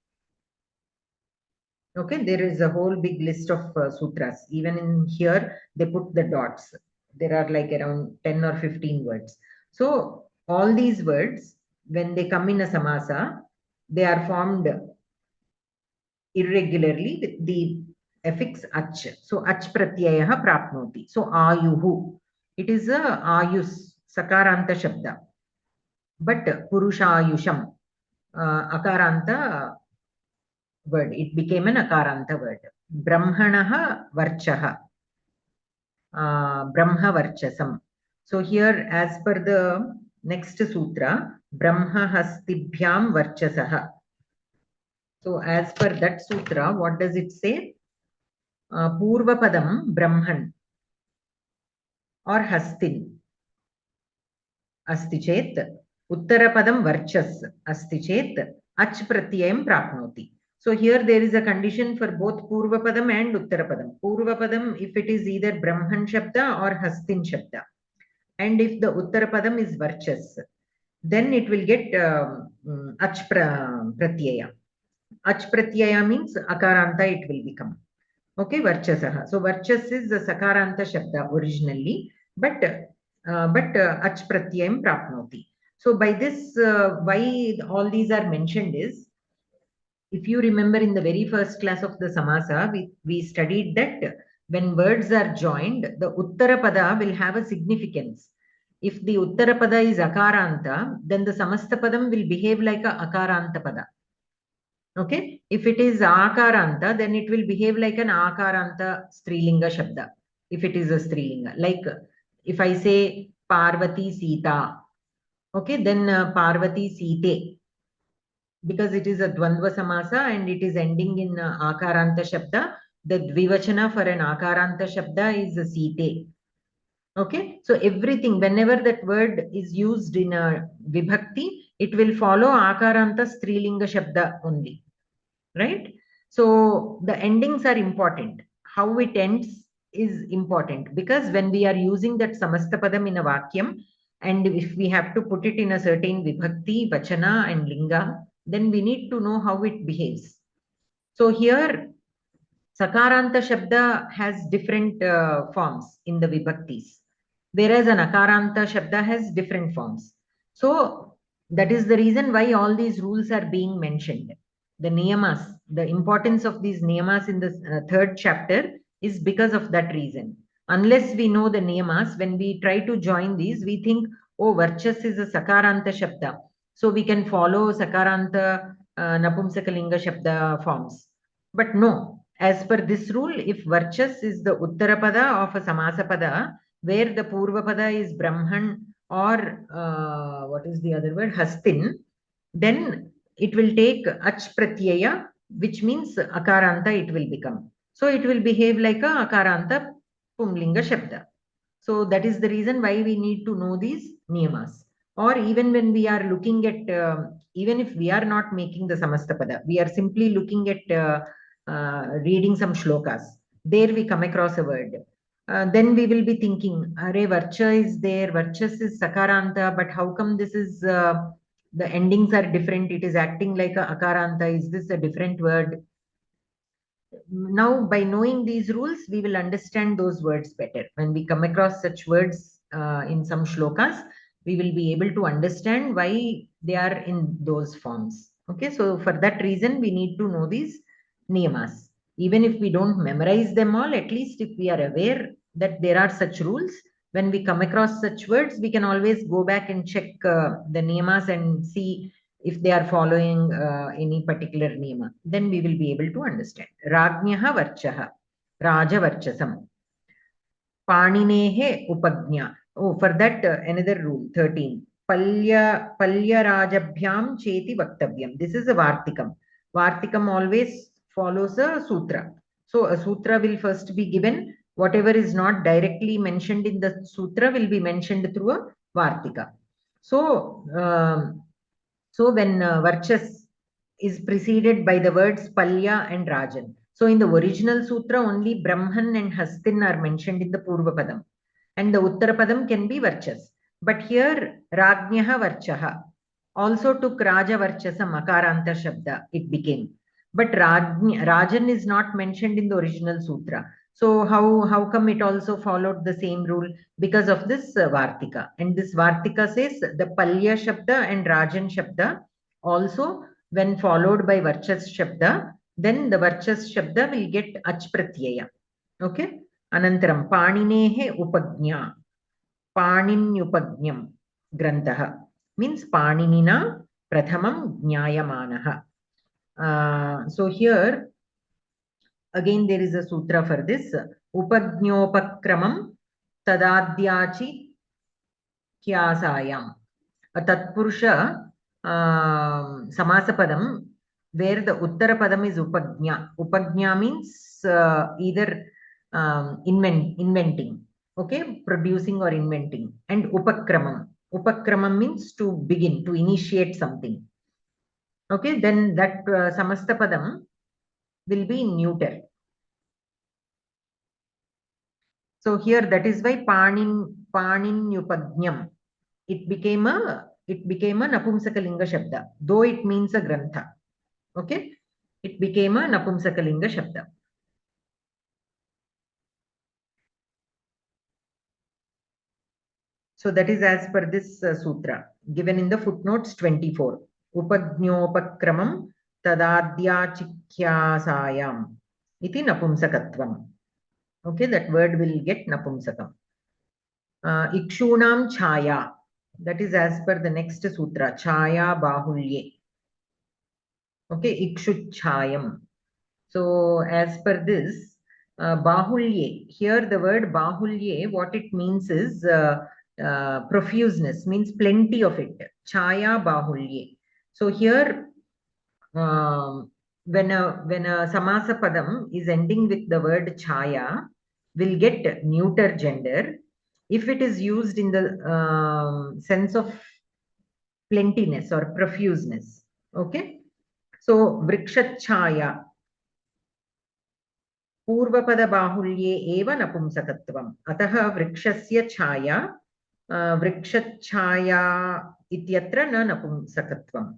Okay, there is a whole big list of sutras. Even in here, they put the dots. There are like around 10 or 15 words. So all these words, when they come in a samasa, they are formed irregularly with the affix ach. So ach pratyayaha prapnoti. So ayuhu. It is a ayus, sakaranta shabda. But purushayusham, akaranta word. It became an akaranta word. Brahmanaha varchaha. Brahma varchasam. So here, as per the next sutra, Brahma hastibhyam varchasaha. So as per that sutra, what does it say? Purva padam Brahman or Hastin asti chet, Uttara padam varchas asti chet, ach pratyayam prapnoti. So here there is a condition for both Purva padam and Uttara padam. Purva padam, if it is either Brahman shabda or Hastin shabda. And if the Uttara padam is varchas, then it will get ach pratyaya. Ach pratyaya means akaranta it will become. Okay, varchasaha. So varchas is a sakaranta shabda originally, but ach pratyayam prapnoti. So by this, why all these are mentioned is, if you remember in the very first class of the samasa, we studied that when words are joined, the uttara pada will have a significance. If the uttara pada is akaranta, then the samasta padam will behave like a akaranta pada. Okay, if it is akaranta, then it will behave like an akaranta strilinga shabda. If it is a strilinga, like if I say Parvati Sita, okay, then Parvati Site, because it is a dvandva samasa and it is ending in akaranta shabda, the dvivachana for an akaranta shabda is a Site. Okay, so everything, whenever that word is used in a vibhakti, it will follow akaranta strilinga shabda only. Right? So the endings are important. How it ends is important, because when we are using that samasta padam in a vakyam, and if we have to put it in a certain vibhakti, vachana and linga, then we need to know how it behaves. So here sakaranta shabda has different forms in the vibhaktis, whereas an akaranta shabda has different forms. So that is the reason why all these rules are being mentioned. The niyamas, the importance of these niyamas in the third chapter is because of that reason. Unless we know the niyamas, when we try to join these, we think, oh, varchas is a sakaranta shabda, so we can follow sakaranta napumsakalinga shabda forms. But no, as per this rule, if varchas is the uttara pada of a samasa pada, where the purva pada is brahman or what is the other word, hastin, then it will take ach pratyaya, which means akaranta it will become. So it will behave like a akaranta pumlinga shabda. So that is the reason why we need to know these niyamas. or even when we are looking at, even if we are not making the Samastapada, we are simply looking at reading some shlokas. There we come across a word. Then we will be thinking, Are Varcha is there, Varchas is Sakaranta, but how come this is, the endings are different? It is acting like a Akaranta. Is this a different word? Now, by knowing these rules, we will understand those words better. When we come across such words in some shlokas, we will be able to understand why they are in those forms. Okay, so for that reason, we need to know these niyamas. Even if we don't memorize them all, at least if we are aware that there are such rules, when we come across such words, we can always go back and check the niyamas and see if they are following any particular niyama. Then we will be able to understand. Rajnyaha varchaha, Raja varchasam. Paninehe upagnya. Oh, for that another rule, 13. Palya rajabhyam cheti vaktavyam. This is a Vartikam. Vartikam always follows a sutra. So a sutra will first be given. Whatever is not directly mentioned in the sutra will be mentioned through a Vartika. So, when Varchas is preceded by the words Palya and Rajan. So in the original sutra, only Brahman and Hastin are mentioned in the Purva Padam. And the Uttara Padam can be Varchas. But here, Rajnyaha Varchaha also took Raja Varchasa Makaranta Shabda, it became. But Rajan is not mentioned in the original sutra. So how come it also followed the same rule? Because of this Vartika. And this Vartika says the Palya Shabda and Rajan Shabda also, when followed by Varchas Shabda, then the Varchas Shabda will get Ach Pratyaya. Okay? Anantaram Paninehe Upagnya. Paninyupagnyam Grantaha means Paninina Prathamam Jnayamanaha. So here again there is a sutra for this. Upagnopakramam Tadadhyachi Kyasayam. A Tatpurusha Samasapadam where the Uttara Padam is Upagnya. Upagnya means either inventing. Okay, producing or inventing. And upakramam. Upakramam means to begin, to initiate something. Okay, then that samastapadam will be in neuter. So here that is why paninyupagnyam. It became a Napumsakalinga Shabda, though it means a grantha. Okay, it became a Napumsakalinga Shabda. So that is as per this sutra given in the footnotes 24. Upagnopakramam tadadhyachikyasayam iti napumsakatvam. Okay, that word will get napumsakam. Ikshunam chaya. That is as per the next sutra. Chaya bahulye. Okay, ikshuchayam. So as per this, bahulye. Here the word bahulye, what it means is profuseness, means plenty of it. Chaya bahulye. So here, when a samasa padam is ending with the word chaya, will get neuter gender if it is used in the sense of plentiness or profuseness. Okay, so vrikshachaya. पूर्वपद बाहुल्ये एव नपुंसकत्वम् अतः वृक्षस्य छाया वृक्षच्छाया इत्यत्र न नपुंसकत्वम्.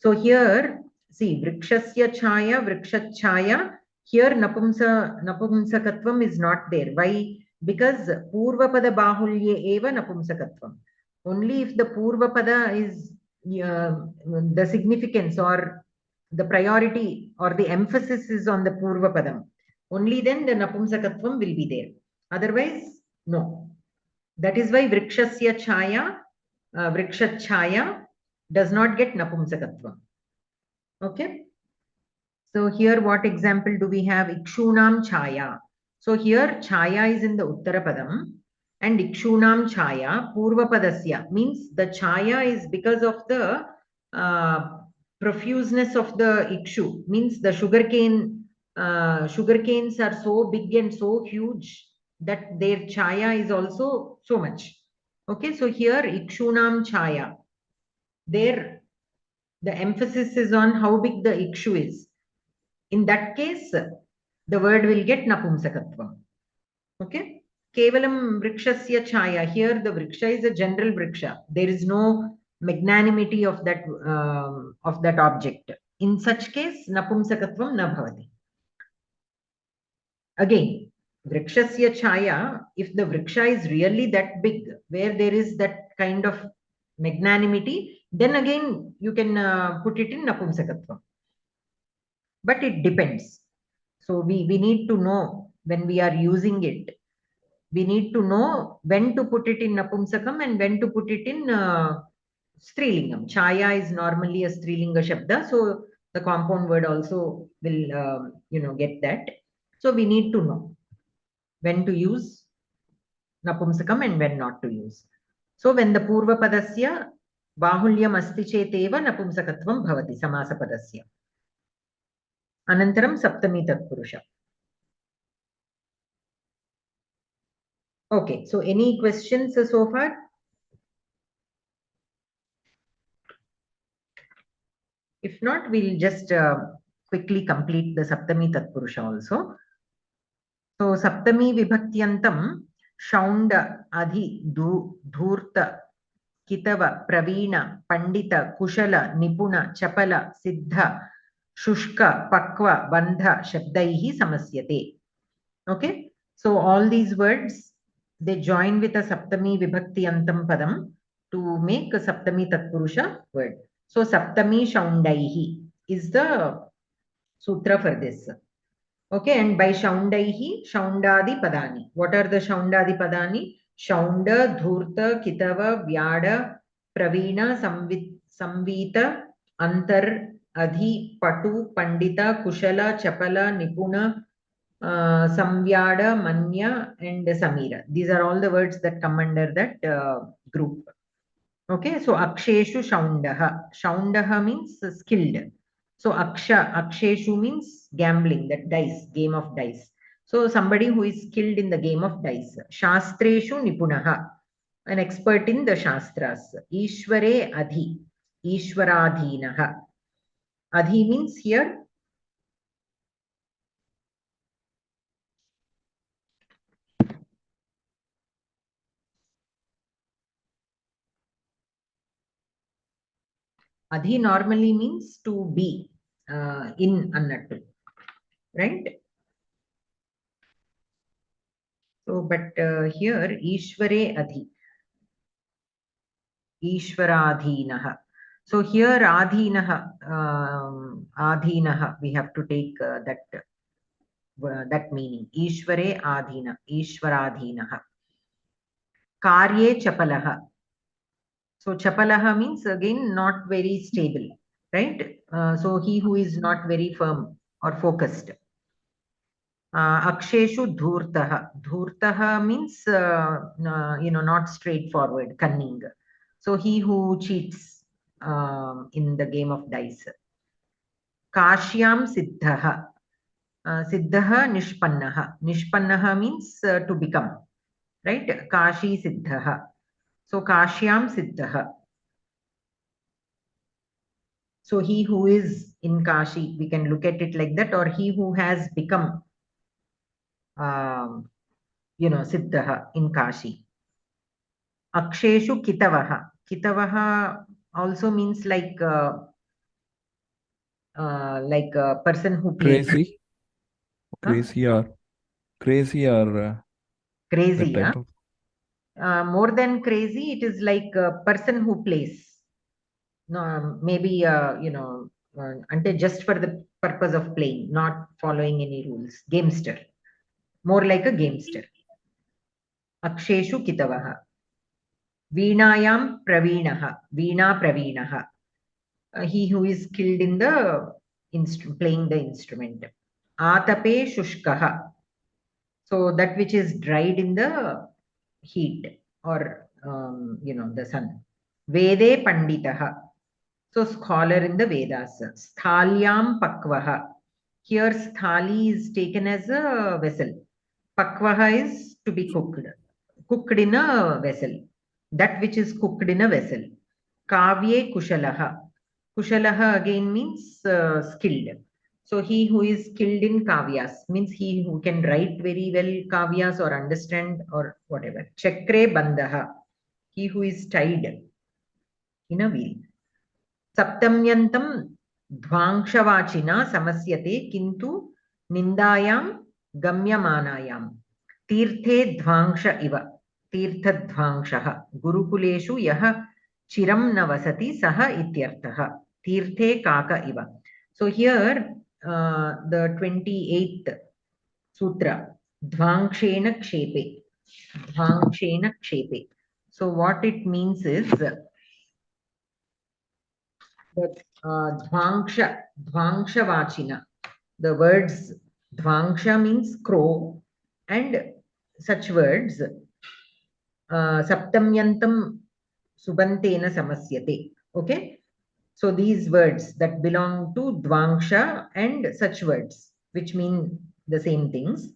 So here see vrikshasya chaya vrikshachaya, here napumsakatvam is not there. Why? Because purvapada bahulye eva napumsakatvam. Only if the purvapada is the significance or the priority or the emphasis is on the purvapadam, only then the napumsakatvam will be there. Otherwise, no. That is why vrikshasya chaya, vrikshachaya does not get napumsakatvam. Okay. So here what example do we have? Ikshunam chaya. So here chaya is in the uttarapadam and ikshunam chaya purvapadasya means the chaya is because of the profuseness of the ikshu, means the sugarcanes are so big and so huge that their chaya is also so much. Okay, so here ikshunam chaya. There, the emphasis is on how big the ikshu is. In that case, the word will get napumsakatvam. Okay. Kevalam vrikshasya chaya. Here, the vriksha is a general vriksha. There is no magnanimity of that object. In such case, napumsakatvam na bhavati. Again, vrikshasya chaya, if the vriksha is really that big, where there is that kind of magnanimity, then again you can put it in napumsakatvam. But it depends. So we need to know when we are using it. We need to know when to put it in napumsakam and when to put it in strilingam. Chaya is normally a strilinga shabda, so the compound word also will get that. So we need to know when to use napumsakam and when not to use. So when the purva padasya bahulyam asti cheteva napumsakatvam bhavati samasa padasya. Anantaram saptami tatpurusha. Okay, so any questions so far? If not, we'll just quickly complete the Saptami Tatpurusha also. So Saptami Vibhaktiyantam Shaunda Adhi Dhurta Kitava Pravina Pandita Kushala Nipuna Chapala Siddha Shushka Pakva Bandha Shabdaihi Samasyate. Okay, so all these words, they join with a Saptami Vibhaktiyantam Padam to make a Saptami Tatpurusha word. So Saptami Shaundaihi is the sutra for this. Okay, and by Shaundaihi, Shaundadi Padani. What are the Shaundadi Padani? Shaunda, Dhurta, Kitava, Vyada, Pravina, Samvita, Antar, Adhi, Patu, Pandita, Kushala, Chapala, Nipuna, Samvyada, Manya, and Samira. These are all the words that come under that group. Okay, so Aksheshu Shaundaha. Shaundaha means skilled. So Aksheshu means gambling, that dice, game of dice. So somebody who is skilled in the game of dice. Shastreshu Nipunaha, an expert in the Shastras. Ishware Adhi, Ishwaradhinaha. Adhi means here. Adhi normally means to be in annattu, right? So, but here Ishware Adhi, Ishwaradhinaha. So here Adhinaha, Adhinaha, we have to take that meaning. Ishware Adhina, Ishwaradhinaha. Karye Chapalaha. So Chapalaha means again not very stable, right? So he who is not very firm or focused. Aksheshu Dhurtaha. Dhurtaha means not straightforward, cunning. So he who cheats in the game of dice. Kashyam Siddhaha. Siddhaha Nishpannaha. Nishpannaha means to become, right? Kashi Siddhaha. So Kashyam Siddhaha. So he who is in Kashi, we can look at it like that, or he who has become, Siddhaha in Kashi. Aksheshu Kitavaha. Kitavaha also means like a person who plays.
Crazy? Crazy or that
crazy,
type of...
more than crazy, it is like a person who plays. No, maybe until just for the purpose of playing, not following any rules. Gamester, more like a gamester. Aksheshu Kitavaha. Veenayam Praveenaha. Veena Praveenaha. He who is skilled in the playing the instrument. Atape Shushkaha. So that which is dried in the heat or the sun. Vede Panditaha. So scholar in the Vedas. Sthalyam Pakvaha. Here sthali is taken as a vessel. Pakvaha is to be cooked. Cooked in a vessel. that which is cooked in a vessel. Kavye kushalaha. Kushalaha again means skilled. So he who is skilled in kavyas means he who can write very well kavyas or understand or whatever. Chakre bandaha. He who is tied in a wheel. Saptamyantam dhvangshavachina samasyate kintu nindayam gamyamanayam. Tirthe dhvangsha iva. Tirtha dhvangshaha. Gurukuleshu yaha chiram navasati saha ityarthaha. Tirthe kaka iva. So here the 28th sutra. Dhvangshena kshepe. Dhvangshena kshepe. So what it means is that dhvangsha vachina, the words dhvangsha means crow and such words saptamyantam subantena samasyate. Okay, so these words that belong to dhvangsha and such words which mean the same things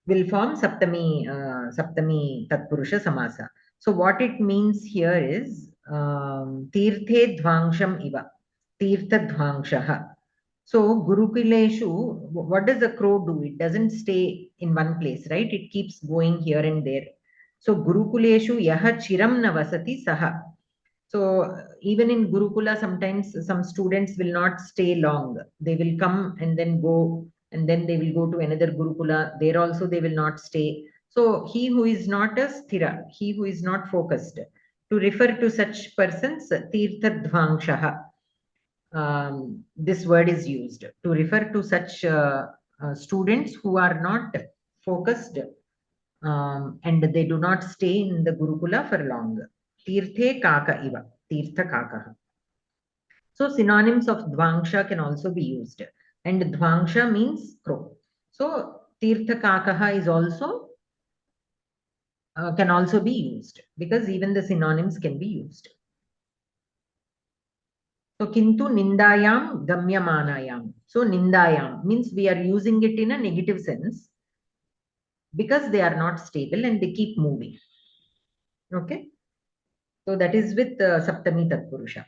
will form Saptami Tatpurusha Samasa. So what it means here is Tirthe Dhvangsham Iva. Tirtha Dhvangshaha. So Gurukuleshu, what does the crow do? It doesn't stay in one place, right? It keeps going here and there. So Gurukuleshu Yaha Chiram Navasati Saha. So even in Gurukula, sometimes some students will not stay long. They will come and then go, and then they will go to another Gurukula. There also they will not stay. So he who is not a sthira, he who is not focused, to refer to such persons, Tirtha Dhvangshaha. This word is used to refer to such students who are not focused and they do not stay in the Gurukula for long. Tirthe kaka iva. Tirtha kaka. So synonyms of dhvangsha can also be used. And dhvangsha means crow. So tirtha kaka is also can also be used because even the synonyms can be used. So kintu nindayam gamyamanayam. So nindayam means we are using it in a negative sense because they are not stable and they keep moving. Okay. So that is with Saptami Tatpurusha.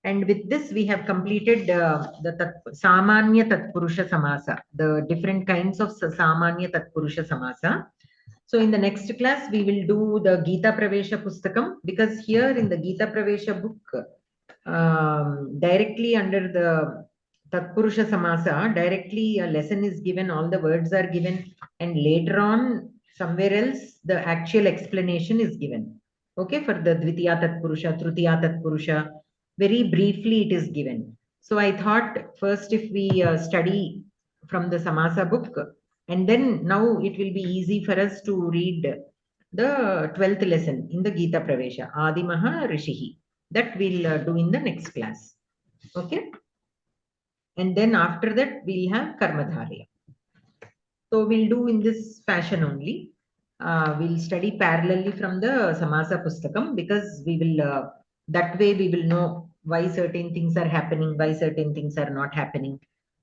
And with this, we have completed the Samanya Tatpurusha Samasa, the different kinds of Samanya Tatpurusha Samasa. So in the next class, we will do the Geetha Pravesha Pustakam, because here in the Geetha Pravesha book, directly under the Tatpurusha Samasa, directly a lesson is given, all the words are given, and later on, somewhere else, the actual explanation is given. Okay, for the Dvitiya Tatpurusha, Tritiya Tatpurusha, very briefly it is given. So I thought first if we study from the Samasa book, and then now it will be easy for us to read the 12th lesson in the Geetha Pravesha, Adimaha Rishihi. That we'll do in the next class. Okay. And then after that, we'll have Karmadharya. So we'll do in this fashion only. We'll study parallelly from the Samasa Pustakam because we will, that way we will know why certain things are happening, why certain things are not happening.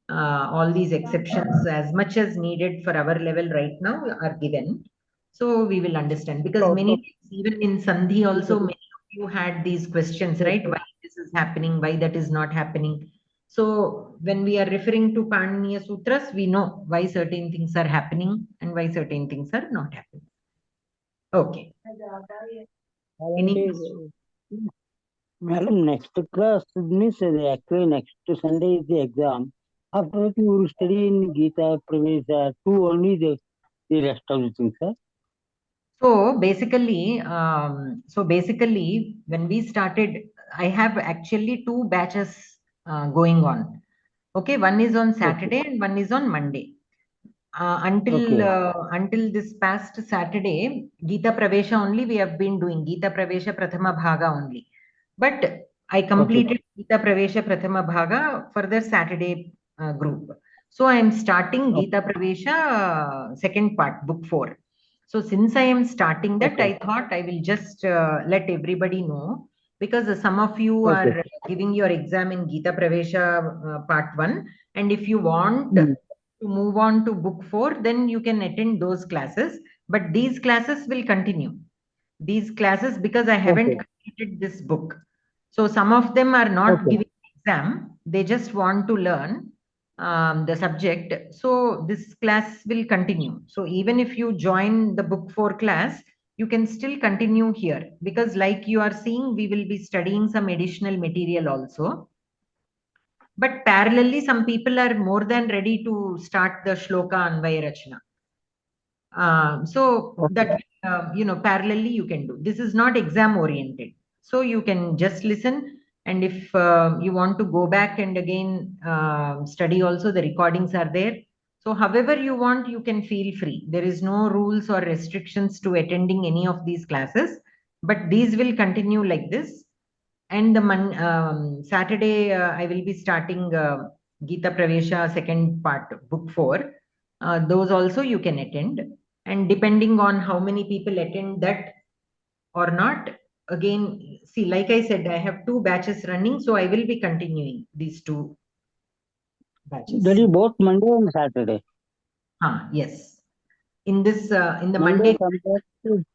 All these exceptions as much as needed for our level right now are given. So we will understand because many, even in Sandhi also, many of you had these questions, right? Why this is happening, why that is not happening. So when we are referring to Paniniya Sutras, we know why certain things are happening and why certain things are not happening. Okay.
Madam, next class means actually next Sunday is the exam. After that, you will study in Geetha Pravesha, two only the rest of the things, sir.
So basically, when we started, I have actually two batches going on. Okay, one is on Saturday and one is on Monday. Until this past Saturday, Geetha Pravesha only we have been doing Geetha Pravesha Prathama Bhaga only. But I completed Geetha Pravesha Prathama Bhaga for the Saturday group. So I am starting Geetha Pravesha second part, book 4. So since I am starting that, I thought I will just let everybody know because some of you are giving your exam in Geetha Pravesha part 1, and if you want to move on to book 4, then you can attend those classes, but these classes will continue. These classes, because I haven't completed this book, so some of them are not giving exam, they just want to learn the subject. So this class will continue. So even if you join the book 4 class, you can still continue here, because like you are seeing, we will be studying some additional material also. But parallelly, some people are more than ready to start the shloka Anvaya Rachana. So that, parallelly you can do. This is not exam oriented. So you can just listen. And if you want to go back and again study also, the recordings are there. So however you want, you can feel free. There is no rules or restrictions to attending any of these classes, but these will continue like this. And the Saturday, I will be starting Geetha Pravesha second part, book 4. Those also you can attend. And depending on how many people attend that or not, again, see, like I said, I have 2 batches running, so I will be continuing these 2 batches.
That is both Monday and Saturday.
Yes. In this, in the
Monday
Monday,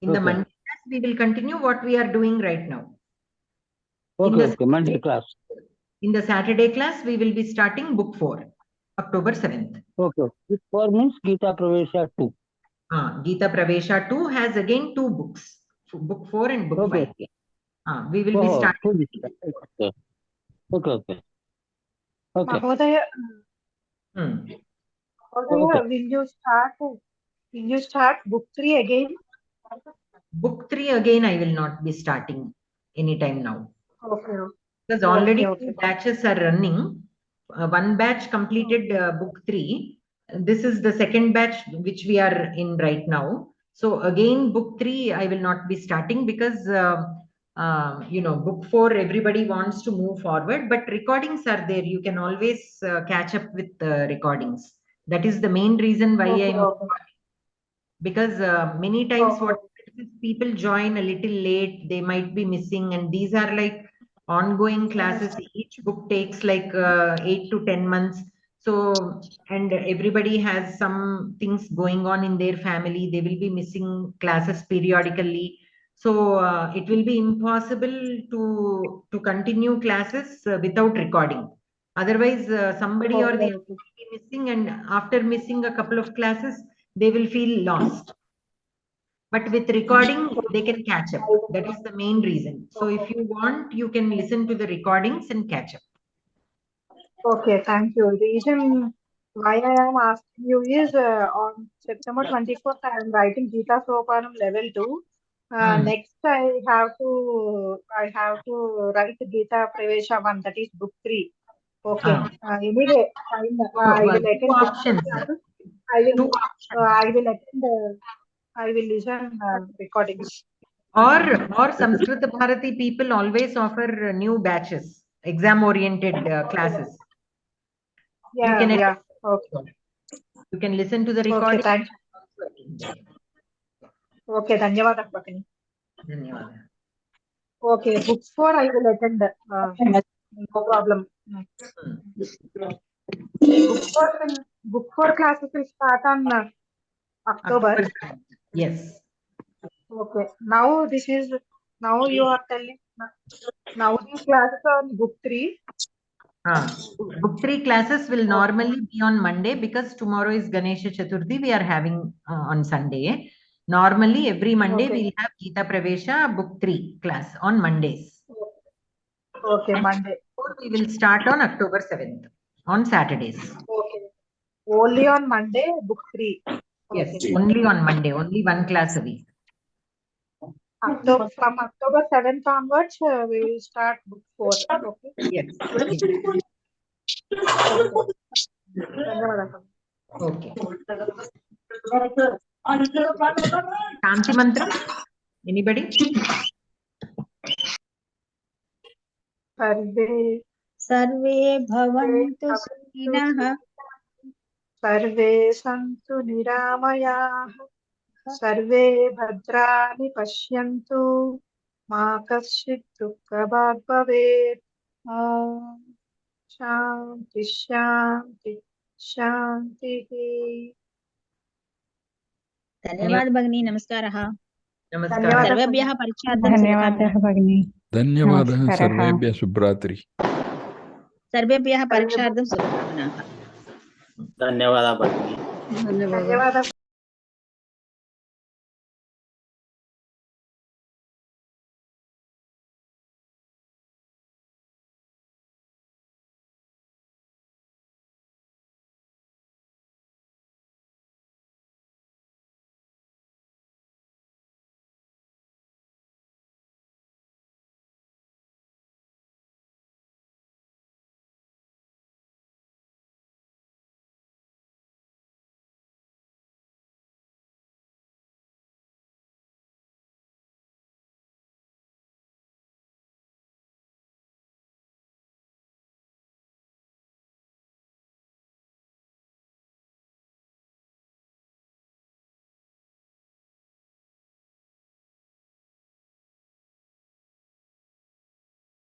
in the Monday class, we will continue what we are doing right now.
Monday class.
In the Saturday class, we will be starting book 4, October 7th.
Book 4 means Geetha Pravesha 2.
Geetha Pravesha 2 has again 2 books, book 4 and book 5. We will be starting.
Okay.
Mahodaya, will you start book 3 again?
Book 3 again, I will not be starting anytime now.
Okay.
Because already 2 batches are running. One batch completed book 3. This is the second batch which we are in right now. So again, book 3, I will not be starting, because book 4, everybody wants to move forward, but recordings are there. You can always catch up with recordings. That is the main reason why because many times what people join a little late, they might be missing, and these are like ongoing classes. Each book takes like 8 to 10 months. So, and everybody has some things going on in their family. They will be missing classes periodically. So it will be impossible to continue classes without recording. Otherwise, somebody or the other will be missing, and after missing a couple of classes, they will feel lost. But with recording, they can catch up. That is the main reason. So if you want, you can listen to the recordings and catch up.
Okay, thank you. The reason why I am asking you is on September 24th, I am writing Geetha Sopanam level 2. Next, I have to write Geetha Pravesha 1, that is book 3. Okay. Anyway, I will attend
options.
I will listen recordings.
Or Samskritha Bharathi people always offer new batches, exam-oriented classes.
Okay.
You can listen to the recording.
Okay, thanks. Okay, धन्यवाद भगिनी.
धन्यवाद.
Okay, book 4 I will attend. No problem. Book 4 classes will start on October.
Yes.
Okay. Now you are telling. Now these classes are on book 3.
Book 3 classes will normally be on Monday, because tomorrow is Ganesha Chaturthi. We are having on Sunday. Normally, every Monday we'll have Geetha Pravesha book 3 class on Mondays.
Okay, and Monday.
We will start on October 7th on Saturdays.
Okay. Only on Monday, book 3.
Yes, only on Monday, only one class a week.
From October 7th onwards, we will start book 4. Okay.
Yes. Okay. Shanti mantra. Anybody?
सर्वे भवन्तु सुखिनः
सर्वे सन्तु निरामयाः सर्वे भद्राणि पश्यन्तु मा कश्चित् दुःखभाग् भवेत्। ॐ शान्ति शान्ति शान्तिः।
धन्यवाद भगिनी, नमस्कारः।
नमस्कारः।
सर्वेभ्यः परीक्षार्थं शुभकामनाः।
भगिनी।
धन्यवादः
नमस्कारः।
सर्वेभ्यः शुभरात्रि।
सर्वेभ्यः परीक्षार्थं शुभकामनाः।
धन्यवादः भगिनी।
धन्यवादः।
धन्यवादः।